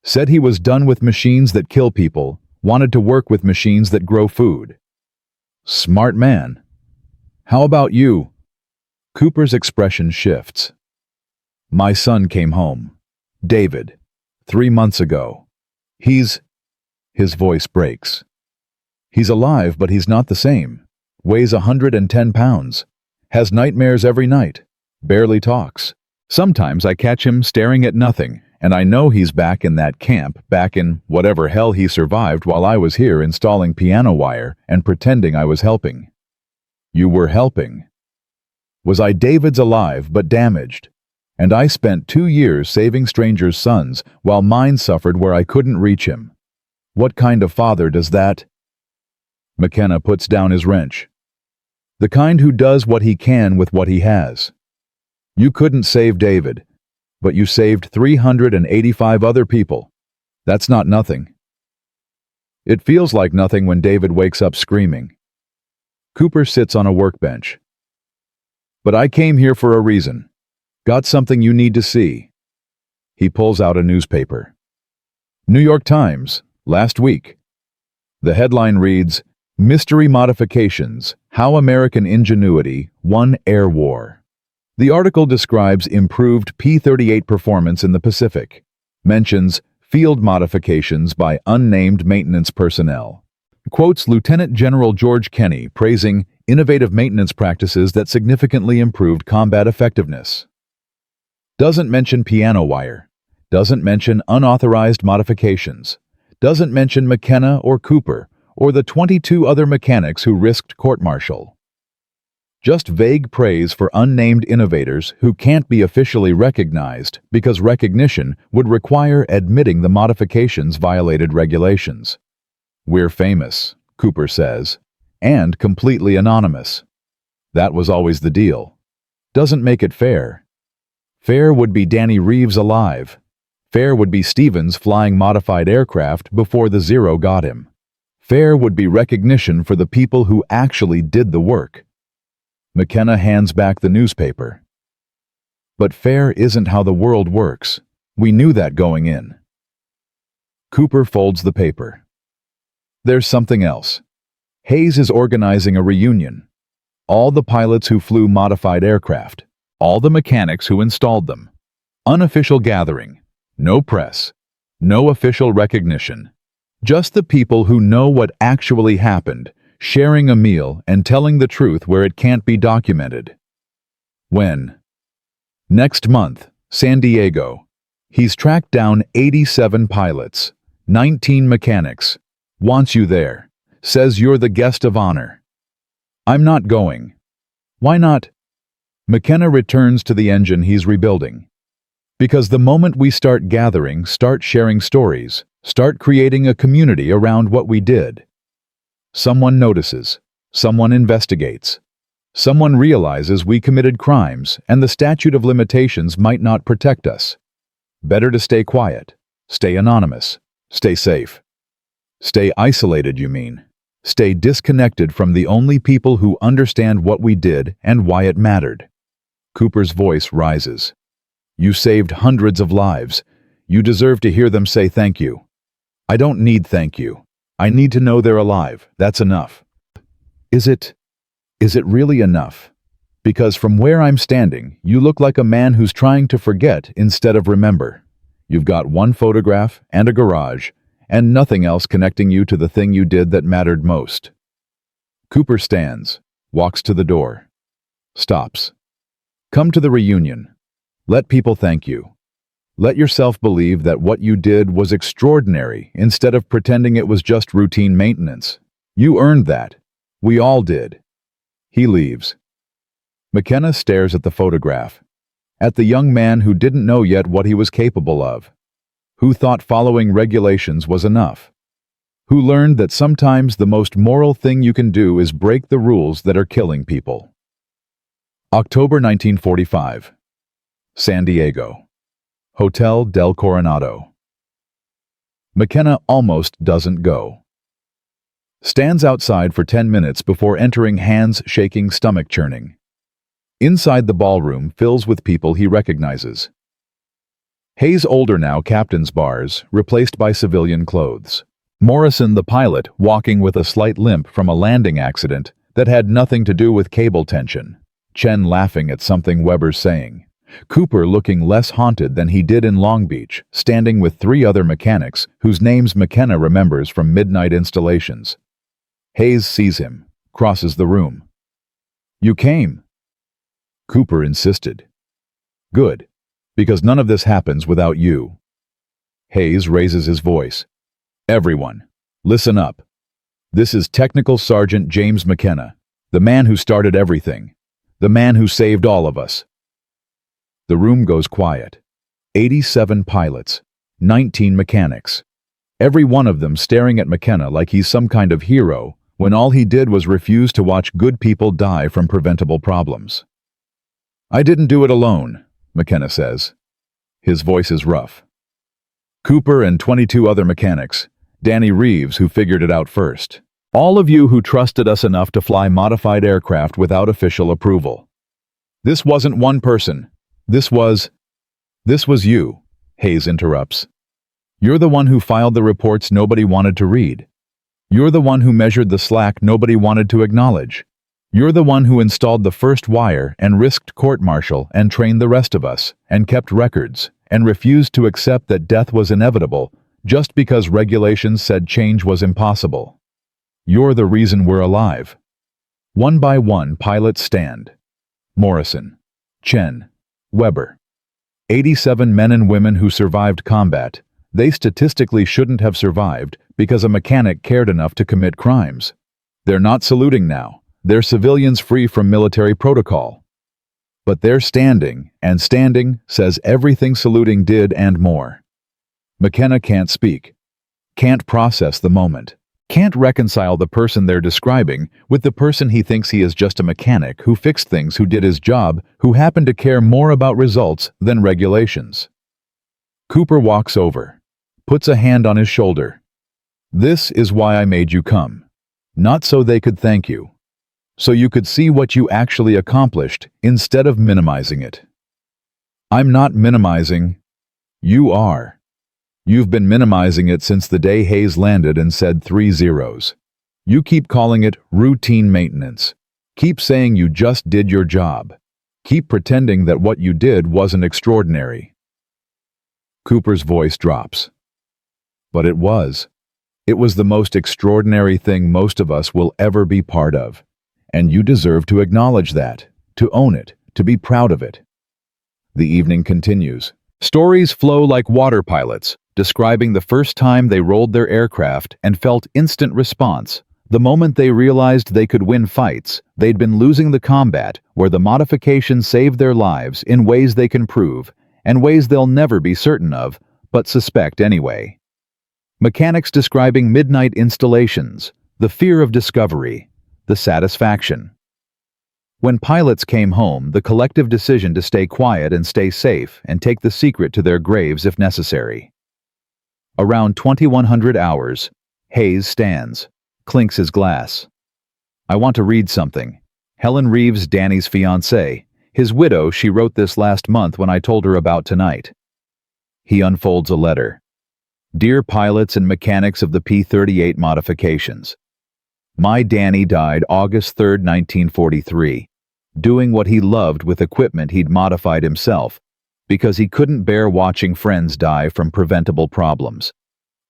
Said he was done with machines that kill people, wanted to work with machines that grow food. Smart man. How about you? Cooper's expression shifts. My son came home. David. 3 months ago. His voice breaks. He's alive, but he's not the same. Weighs 110 pounds. Has nightmares every night. Barely talks. Sometimes I catch him staring at nothing, and I know he's back in that camp, back in whatever hell he survived while I was here installing piano wire and pretending I was helping. You were helping. Was I David's alive but damaged? And I spent 2 years saving strangers' sons while mine suffered where I couldn't reach him. What kind of father does that? McKenna puts down his wrench. The kind who does what he can with what he has. You couldn't save David, but you saved 385 other people. That's not nothing. It feels like nothing when David wakes up screaming. Cooper sits on a workbench. But I came here for a reason. Got something you need to see. He pulls out a newspaper. New York Times, last week. The headline reads, Mystery Modifications, How American Ingenuity Won Air War. The article describes improved P-38 performance in the Pacific, mentions field modifications by unnamed maintenance personnel, quotes Lieutenant General George Kenney praising innovative maintenance practices that significantly improved combat effectiveness. Doesn't mention piano wire, doesn't mention unauthorized modifications, doesn't mention McKenna or Cooper or the 22 other mechanics who risked court-martial. Just vague praise for unnamed innovators who can't be officially recognized because recognition would require admitting the modifications violated regulations. We're famous, Cooper says, and completely anonymous. That was always the deal. Doesn't make it fair. Fair would be Danny Reeves alive. Fair would be Stevens flying modified aircraft before the Zero got him. Fair would be recognition for the people who actually did the work. McKenna hands back the newspaper. But fair isn't how the world works. We knew that going in. Cooper folds the paper. There's something else. Hayes is organizing a reunion. All the pilots who flew modified aircraft. All the mechanics who installed them. Unofficial gathering. No press. No official recognition. Just the people who know what actually happened, sharing a meal and telling the truth where it can't be documented. When? Next month, San Diego. He's tracked down 87 pilots, 19 mechanics. Wants you there. Says you're the guest of honor. I'm not going. Why not? McKenna returns to the engine he's rebuilding. Because the moment we start gathering, start sharing stories, start creating a community around what we did. Someone notices. Someone investigates. Someone realizes we committed crimes and the statute of limitations might not protect us. Better to stay quiet. Stay anonymous. Stay safe. Stay isolated, you mean. Stay disconnected from the only people who understand what we did and why it mattered. Cooper's voice rises. You saved hundreds of lives. You deserve to hear them say thank you. I don't need thank you. I need to know they're alive. That's enough. Is it really enough? Because from where I'm standing, you look like a man who's trying to forget instead of remember. You've got one photograph and a garage, and nothing else connecting you to the thing you did that mattered most. Cooper stands, walks to the door. Stops. Come to the reunion. Let people thank you. Let yourself believe that what you did was extraordinary instead of pretending it was just routine maintenance. You earned that. We all did. He leaves. McKenna stares at the photograph, at the young man who didn't know yet what he was capable of, who thought following regulations was enough, who learned that sometimes the most moral thing you can do is break the rules that are killing people. October 1945. San Diego. Hotel del Coronado. McKenna almost doesn't go. Stands outside for 10 minutes before entering hands shaking, stomach churning. Inside the ballroom fills with people he recognizes. Hayes older now, captain's bars, replaced by civilian clothes. Morrison the pilot walking with a slight limp from a landing accident that had nothing to do with cable tension. Chen laughing at something Weber's saying. Cooper looking less haunted than he did in Long Beach, standing with 3 other mechanics whose names McKenna remembers from midnight installations. Hayes sees him, crosses the room. "You came." Cooper insisted. "Good, because none of this happens without you." Hayes raises his voice. "Everyone, listen up. This is Technical Sergeant James McKenna, the man who started everything, the man who saved all of us." The room goes quiet. 87 pilots, 19 mechanics. Every one of them staring at McKenna like he's some kind of hero, when all he did was refuse to watch good people die from preventable problems. "I didn't do it alone," McKenna says. His voice is rough. "Cooper and 22 other mechanics, Danny Reeves who figured it out first. All of you who trusted us enough to fly modified aircraft without official approval. This wasn't one person. This was you," Hayes interrupts. "You're the one who filed the reports nobody wanted to read. You're the one who measured the slack nobody wanted to acknowledge. You're the one who installed the first wire and risked court-martial and trained the rest of us, and kept records, and refused to accept that death was inevitable just because regulations said change was impossible. You're the reason we're alive." One by one, pilots stand. Morrison, Chen, Weber. 87 men and women who survived combat. They statistically shouldn't have survived because a mechanic cared enough to commit crimes. They're not saluting now. They're civilians free from military protocol. But they're standing, and standing says everything saluting did and more. McKenna can't speak. Can't process the moment. Can't reconcile the person they're describing with the person he thinks he is, just a mechanic who fixed things, who did his job, who happened to care more about results than regulations. Cooper walks over, puts a hand on his shoulder. "This is why I made you come. Not so they could thank you. So you could see what you actually accomplished instead of minimizing it." "I'm not minimizing." "You are. You've been minimizing it since the day Hayes landed and said 3 zeros. You keep calling it routine maintenance. Keep saying you just did your job. Keep pretending that what you did wasn't extraordinary." Cooper's voice drops. "But it was. It was the most extraordinary thing most of us will ever be part of. And you deserve to acknowledge that, to own it, to be proud of it." The evening continues. Stories flow like water, pilots, describing the first time they rolled their aircraft and felt instant response. The moment they realized they could win fights, they'd been losing the combat where the modification saved their lives in ways they can prove, and ways they'll never be certain of, but suspect anyway. Mechanics describing midnight installations, the fear of discovery, the satisfaction. When pilots came home, the collective decision to stay quiet and stay safe and take the secret to their graves if necessary. Around 2100 hours, Hayes stands, clinks his glass. "I want to read something." Helen Reeves, Danny's fiancée. His widow, she wrote this last month when I told her about tonight. He unfolds a letter. "Dear pilots and mechanics of the P-38 modifications. My Danny died August 3, 1943, doing what he loved with equipment he'd modified himself, because he couldn't bear watching friends die from preventable problems.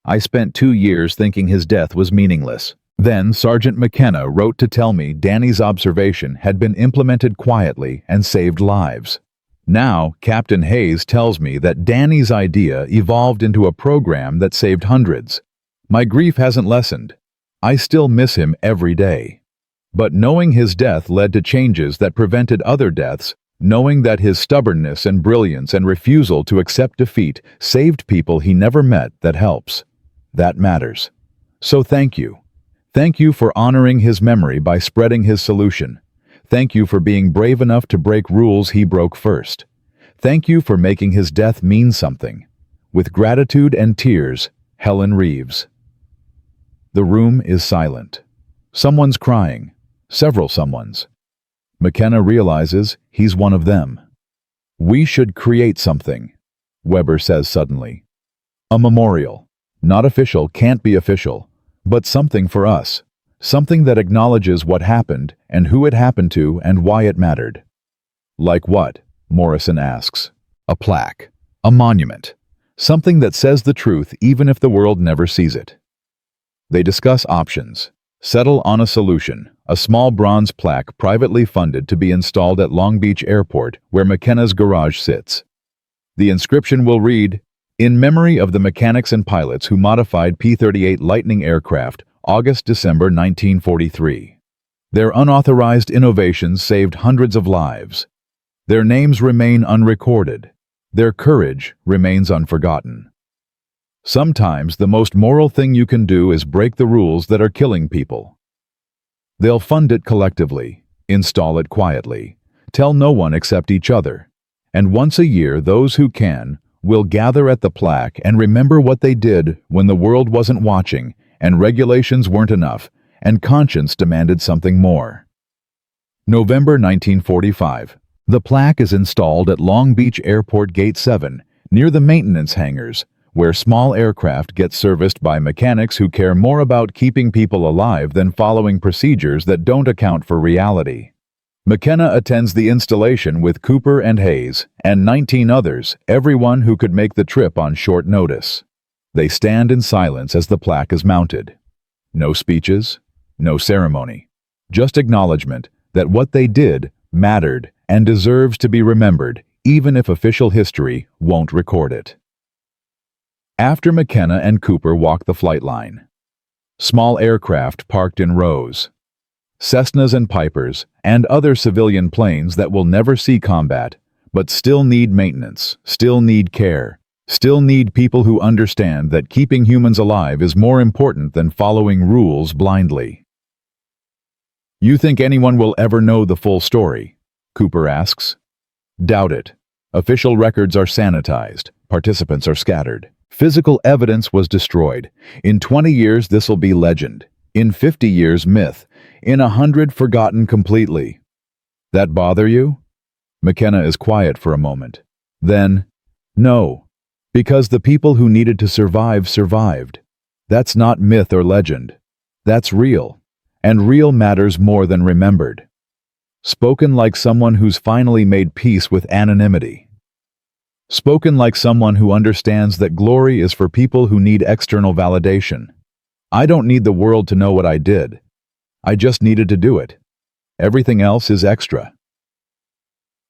I spent 2 years thinking his death was meaningless. Then Sergeant McKenna wrote to tell me Danny's observation had been implemented quietly and saved lives. Now, Captain Hayes tells me that Danny's idea evolved into a program that saved hundreds. My grief hasn't lessened. I still miss him every day. But knowing his death led to changes that prevented other deaths, knowing that his stubbornness and brilliance and refusal to accept defeat saved people he never met, that helps. That matters. So thank you. Thank you for honoring his memory by spreading his solution. Thank you for being brave enough to break rules he broke first. Thank you for making his death mean something. With gratitude and tears, Helen Reeves." The room is silent. Someone's crying. Several someones. McKenna realizes he's one of them. "We should create something," Weber says suddenly. "A memorial. Not official, can't be official, but something for us. Something that acknowledges what happened and who it happened to and why it mattered." "Like what?" Morrison asks. "A plaque. A monument. Something that says the truth even if the world never sees it." They discuss options. Settle on a solution, a small bronze plaque privately funded to be installed at Long Beach Airport where McKenna's garage sits. The inscription will read, "In memory of the mechanics and pilots who modified P-38 Lightning aircraft, August-December 1943. Their unauthorized innovations saved hundreds of lives. Their names remain unrecorded. Their courage remains unforgotten." Sometimes the most moral thing you can do is break the rules that are killing people. They'll fund it collectively, install it quietly, tell no one except each other, and once a year those who can will gather at the plaque and remember what they did when the world wasn't watching and regulations weren't enough and conscience demanded something more. November 1945. The plaque is installed at Long Beach Airport Gate 7, near the maintenance hangars, where small aircraft get serviced by mechanics who care more about keeping people alive than following procedures that don't account for reality. McKenna attends the installation with Cooper and Hayes, and 19 others, everyone who could make the trip on short notice. They stand in silence as the plaque is mounted. No speeches, no ceremony. Just acknowledgement that what they did mattered and deserves to be remembered, even if official history won't record it. After McKenna and Cooper walk the flight line. Small aircraft parked in rows. Cessnas and Pipers, and other civilian planes that will never see combat, but still need maintenance, still need care, still need people who understand that keeping humans alive is more important than following rules blindly. "You think anyone will ever know the full story?" Cooper asks. "Doubt it. Official records are sanitized, participants are scattered. Physical evidence was destroyed. In 20 years this'll be legend. In 50 years myth. In 100 forgotten completely." "That bother you?" McKenna is quiet for a moment. Then, "No, because the people who needed to survive survived. That's not myth or legend. That's real. And real matters more than remembered." Spoken like someone who's finally made peace with anonymity. Spoken like someone who understands that glory is for people who need external validation. "I don't need the world to know what I did. I just needed to do it. Everything else is extra."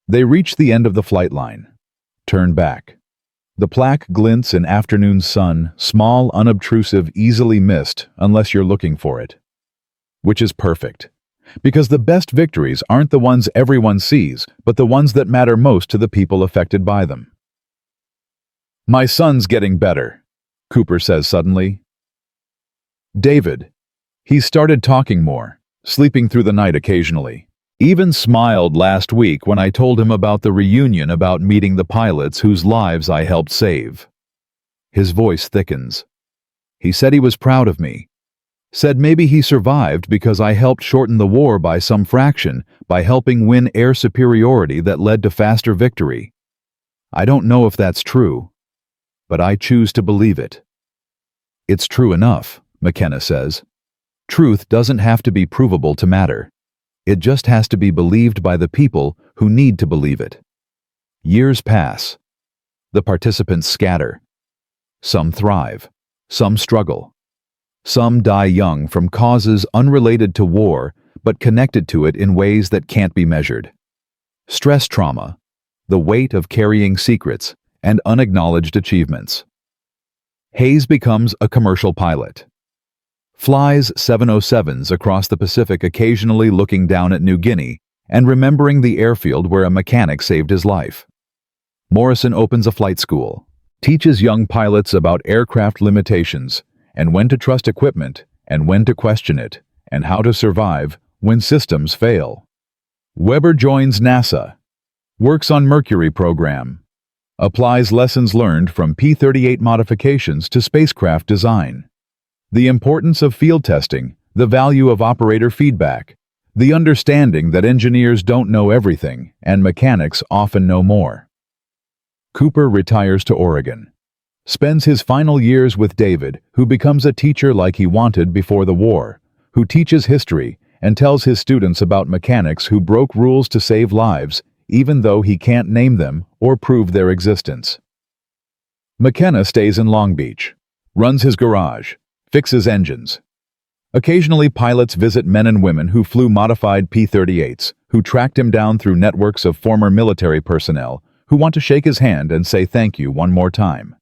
They reach the end of the flight line. Turn back. The plaque glints in afternoon sun, small, unobtrusive, easily missed unless you're looking for it. Which is perfect. Because the best victories aren't the ones everyone sees, but the ones that matter most to the people affected by them. "My son's getting better," Cooper says suddenly. "David. He's started talking more, sleeping through the night occasionally. Even smiled last week when I told him about the reunion about meeting the pilots whose lives I helped save." His voice thickens. "He said he was proud of me. Said maybe he survived because I helped shorten the war by some fraction, by helping win air superiority that led to faster victory. I don't know if that's true, but I choose to believe it." "It's true enough," McKenna says. "Truth doesn't have to be provable to matter. It just has to be believed by the people who need to believe it." Years pass. The participants scatter. Some thrive. Some struggle. Some die young from causes unrelated to war, but connected to it in ways that can't be measured. Stress trauma, the weight of carrying secrets, and unacknowledged achievements. Hayes becomes a commercial pilot. Flies 707s across the Pacific, occasionally looking down at New Guinea and remembering the airfield where a mechanic saved his life. Morrison opens a flight school, teaches young pilots about aircraft limitations and when to trust equipment and when to question it and how to survive when systems fail. Weber joins NASA, works on Mercury program, applies lessons learned from P-38 modifications to spacecraft design. The importance of field testing, the value of operator feedback, the understanding that engineers don't know everything and mechanics often know more. Cooper retires to Oregon. Spends his final years with David, who becomes a teacher like he wanted before the war, who teaches history and tells his students about mechanics who broke rules to save lives, even though he can't name them or prove their existence. McKenna stays in Long Beach, runs his garage, fixes engines. Occasionally pilots visit men and women who flew modified P-38s, who tracked him down through networks of former military personnel who want to shake his hand and say thank you one more time.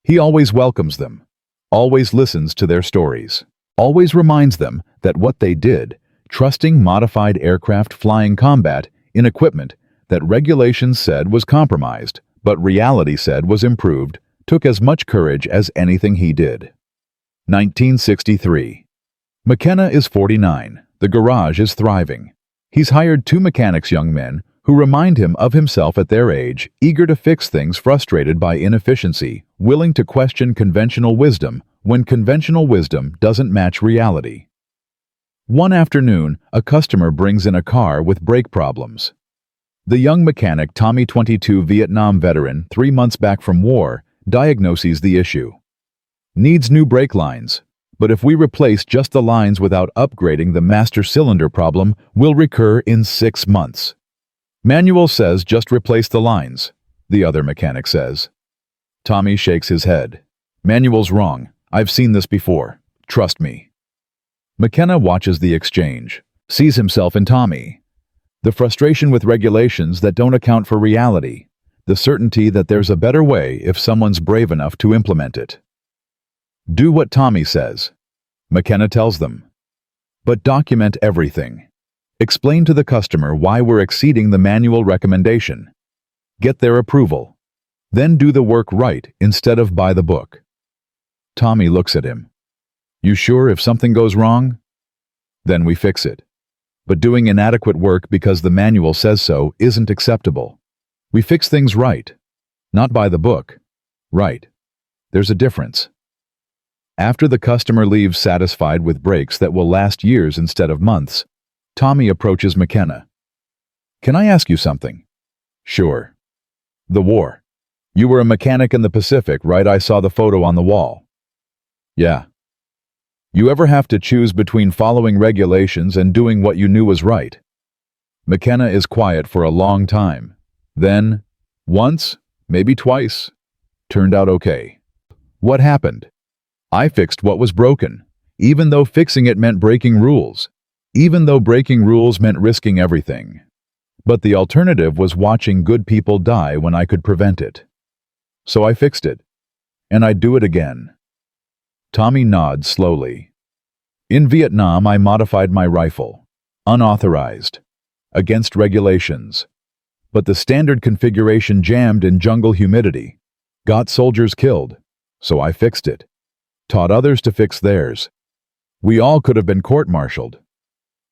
He always welcomes them, always listens to their stories, always reminds them that what they did, trusting modified aircraft flying combat in equipment that regulations said was compromised, but reality said was improved, took as much courage as anything he did. 1963. McKenna is 49. The garage is thriving. He's hired 2 mechanics, young men, who remind him of himself at their age, eager to fix things, frustrated by inefficiency, willing to question conventional wisdom when conventional wisdom doesn't match reality. One afternoon, a customer brings in a car with brake problems. The young mechanic, Tommy, 22, Vietnam veteran, 3 months back from war, diagnoses the issue. Needs new brake lines, but if we replace just the lines without upgrading, the master cylinder problem will recur in 6 months. Manual says just replace the lines, the other mechanic says. Tommy shakes his head. Manual's wrong. I've seen this before. Trust me. McKenna watches the exchange, sees himself in Tommy. The frustration with regulations that don't account for reality, the certainty that there's a better way if someone's brave enough to implement it. Do what Tommy says, McKenna tells them. But document everything. Explain to the customer why we're exceeding the manual recommendation. Get their approval. Then do the work right instead of by the book. Tommy looks at him. You sure if something goes wrong? Then we fix it. But doing inadequate work because the manual says so isn't acceptable. We fix things right. Not by the book. Right. There's a difference. After the customer leaves satisfied with brakes that will last years instead of months, Tommy approaches McKenna. Can I ask you something? Sure. The war. You were a mechanic in the Pacific, right? I saw the photo on the wall. Yeah. You ever have to choose between following regulations and doing what you knew was right? McKenna is quiet for a long time. Then, once, maybe twice, turned out okay. What happened? I fixed what was broken, even though fixing it meant breaking rules. Even though breaking rules meant risking everything. But the alternative was watching good people die when I could prevent it. So I fixed it. And I'd do it again. Tommy nods slowly. In Vietnam, I modified my rifle. Unauthorized. Against regulations. But the standard configuration jammed in jungle humidity. Got soldiers killed. So I fixed it. Taught others to fix theirs. We all could have been court-martialed.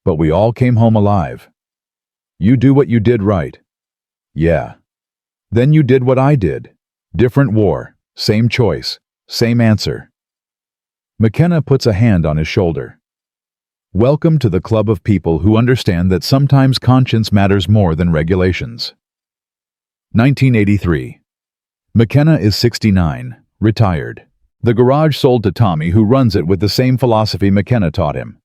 But we all came home alive. You do what you did right. Yeah. Then you did what I did. Different war, same choice, same answer. McKenna puts a hand on his shoulder. Welcome to the club of people who understand that sometimes conscience matters more than regulations. 1983. McKenna is 69, retired. The garage sold to Tommy, who runs it with the same philosophy McKenna taught him.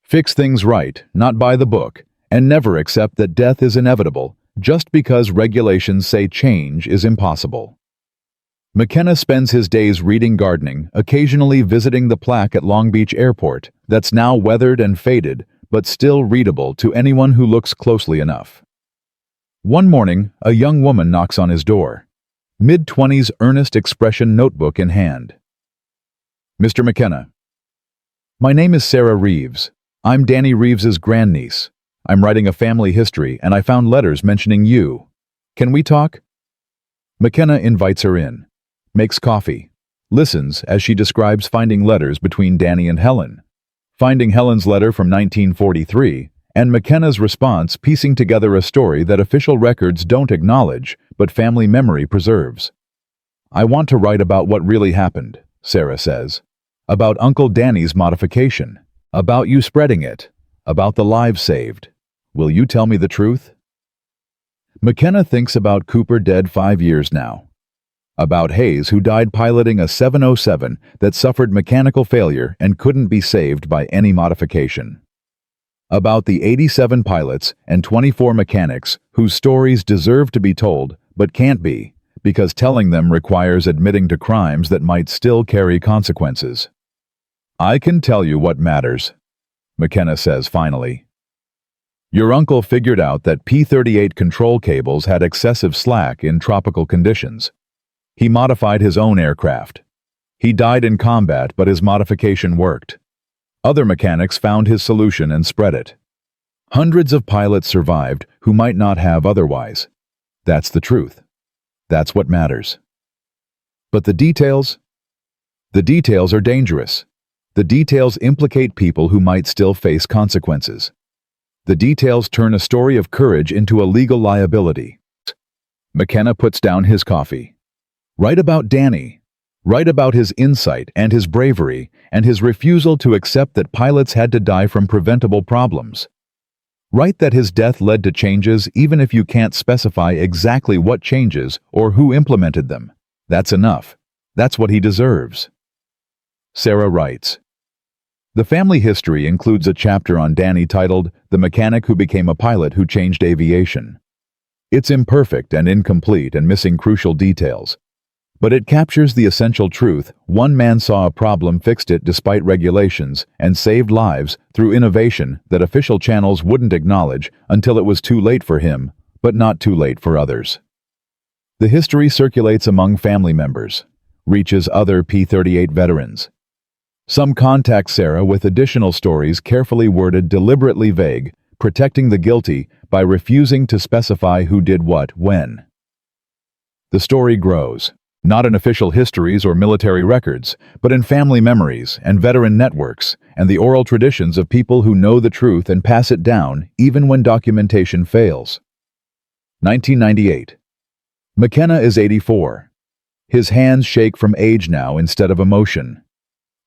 Fix things right, not by the book, and never accept that death is inevitable just because regulations say change is impossible. McKenna spends his days reading, gardening, occasionally visiting the plaque at Long Beach Airport that's now weathered and faded, but still readable to anyone who looks closely enough. One morning, a young woman knocks on his door, mid-20s, earnest expression, notebook in hand. Mr. McKenna. My name is Sarah Reeves. I'm Danny Reeves's grandniece. I'm writing a family history and I found letters mentioning you. Can we talk? McKenna invites her in, makes coffee, listens as she describes finding letters between Danny and Helen, finding Helen's letter from 1943, and McKenna's response, piecing together a story that official records don't acknowledge but family memory preserves. I want to write about what really happened, Sarah says. About Uncle Danny's modification. About you spreading it. About the lives saved. Will you tell me the truth? McKenna thinks about Cooper dead 5 years now. About Hayes, who died piloting a 707 that suffered mechanical failure and couldn't be saved by any modification. About the 87 pilots and 24 mechanics whose stories deserve to be told but can't be, because telling them requires admitting to crimes that might still carry consequences. I can tell you what matters, McKenna says finally. Your uncle figured out that P-38 control cables had excessive slack in tropical conditions. He modified his own aircraft. He died in combat, but his modification worked. Other mechanics found his solution and spread it. Hundreds of pilots survived who might not have otherwise. That's the truth. That's what matters. But the details? The details are dangerous. The details implicate people who might still face consequences. The details turn a story of courage into a legal liability. McKenna puts down his coffee. Write about Danny. Write about his insight and his bravery and his refusal to accept that pilots had to die from preventable problems. Write that his death led to changes even if you can't specify exactly what changes or who implemented them. That's enough. That's what he deserves. Sarah writes. The family history includes a chapter on Danny titled The Mechanic Who Became a Pilot Who Changed Aviation. It's imperfect and incomplete and missing crucial details. But it captures the essential truth: one man saw a problem, fixed it despite regulations, and saved lives through innovation that official channels wouldn't acknowledge until it was too late for him, but not too late for others. The history circulates among family members, reaches other P-38 veterans. Some contact Sarah with additional stories carefully worded, deliberately vague, protecting the guilty by refusing to specify who did what, when. The story grows. Not in official histories or military records, but in family memories and veteran networks and the oral traditions of people who know the truth and pass it down even when documentation fails. 1998. McKenna is 84. His hands shake from age now instead of emotion.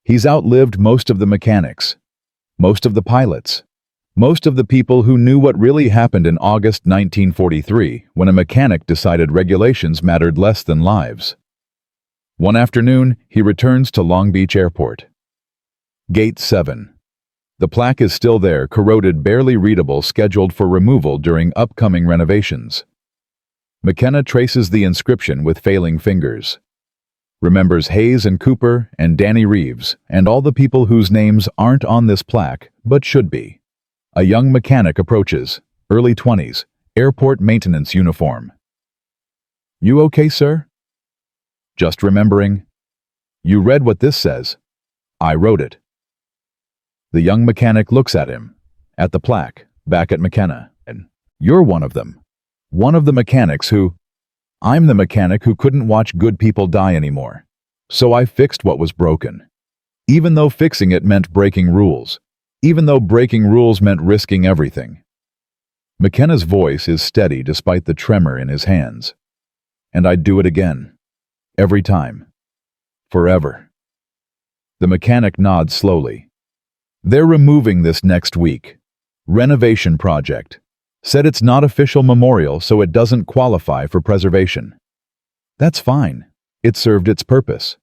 He's outlived most of the mechanics, most of the pilots, most of the people who knew what really happened in August 1943 when a mechanic decided regulations mattered less than lives. One afternoon, he returns to Long Beach Airport. Gate 7. The plaque is still there, corroded, barely readable, scheduled for removal during upcoming renovations. McKenna traces the inscription with failing fingers. Remembers Hayes and Cooper and Danny Reeves and all the people whose names aren't on this plaque but should be. A young mechanic approaches, early 20s, airport maintenance uniform. You okay, sir? Just remembering. You read what this says. I wrote it. The young mechanic looks at him, at the plaque, back at McKenna, and you're one of them. One of the mechanics who... I'm the mechanic who couldn't watch good people die anymore. So I fixed what was broken. Even though fixing it meant breaking rules. Even though breaking rules meant risking everything. McKenna's voice is steady despite the tremor in his hands. And I'd do it again. Every time. Forever. The mechanic nods slowly. They're removing this next week. Renovation project. Said it's not official memorial, so it doesn't qualify for preservation. That's fine. It served its purpose.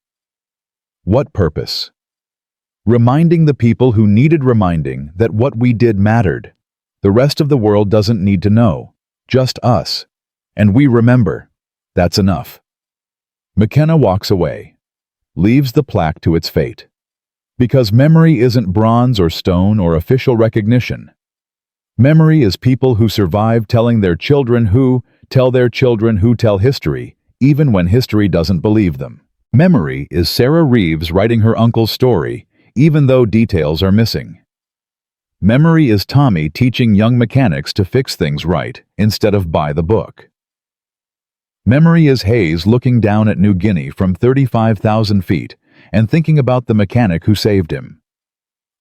What purpose? Reminding the people who needed reminding that what we did mattered. The rest of the world doesn't need to know. Just us. And we remember. That's enough. McKenna walks away. Leaves the plaque to its fate. Because memory isn't bronze or stone or official recognition. Memory is people who survive telling their children who tell their children who tell history, even when history doesn't believe them. Memory is Sarah Reeves writing her uncle's story, even though details are missing. Memory is Tommy teaching young mechanics to fix things right instead of buy the book. Memory is Hayes looking down at New Guinea from 35,000 feet and thinking about the mechanic who saved him.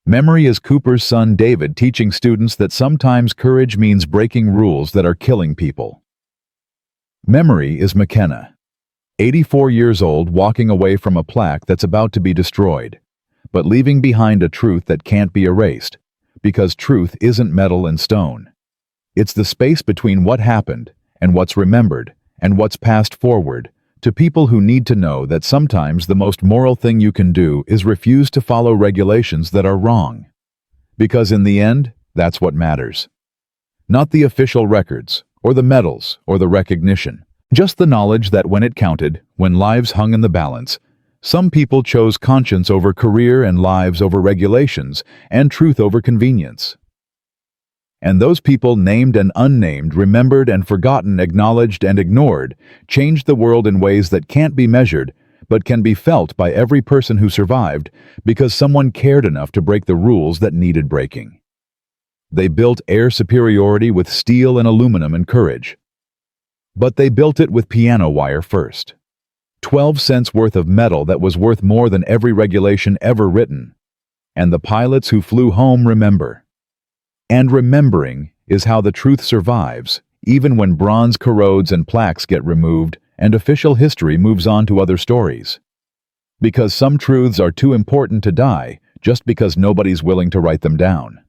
Memory is Cooper's son David teaching students that sometimes courage means breaking rules that are killing people. Memory is McKenna, 84 years old, walking away from a plaque that's about to be destroyed. but leaving behind a truth that can't be erased, because truth isn't metal and stone. It's the space between what happened and what's remembered and what's passed forward to people who need to know that sometimes the most moral thing you can do is refuse to follow regulations that are wrong. Because in the end, that's what matters. Not the official records, or the medals, or the recognition. Just the knowledge that when it counted, when lives hung in the balance, some people chose conscience over career and lives over regulations and truth over convenience. And those people, named and unnamed, remembered and forgotten, acknowledged and ignored, changed the world in ways that can't be measured, but can be felt by every person who survived because someone cared enough to break the rules that needed breaking. They built air superiority with steel and aluminum and courage. But they built it with piano wire first. 12 cents worth of metal that was worth more than every regulation ever written. And the pilots who flew home remember. And remembering is how the truth survives, even when bronze corrodes and plaques get removed and official history moves on to other stories. Because some truths are too important to die just because nobody's willing to write them down.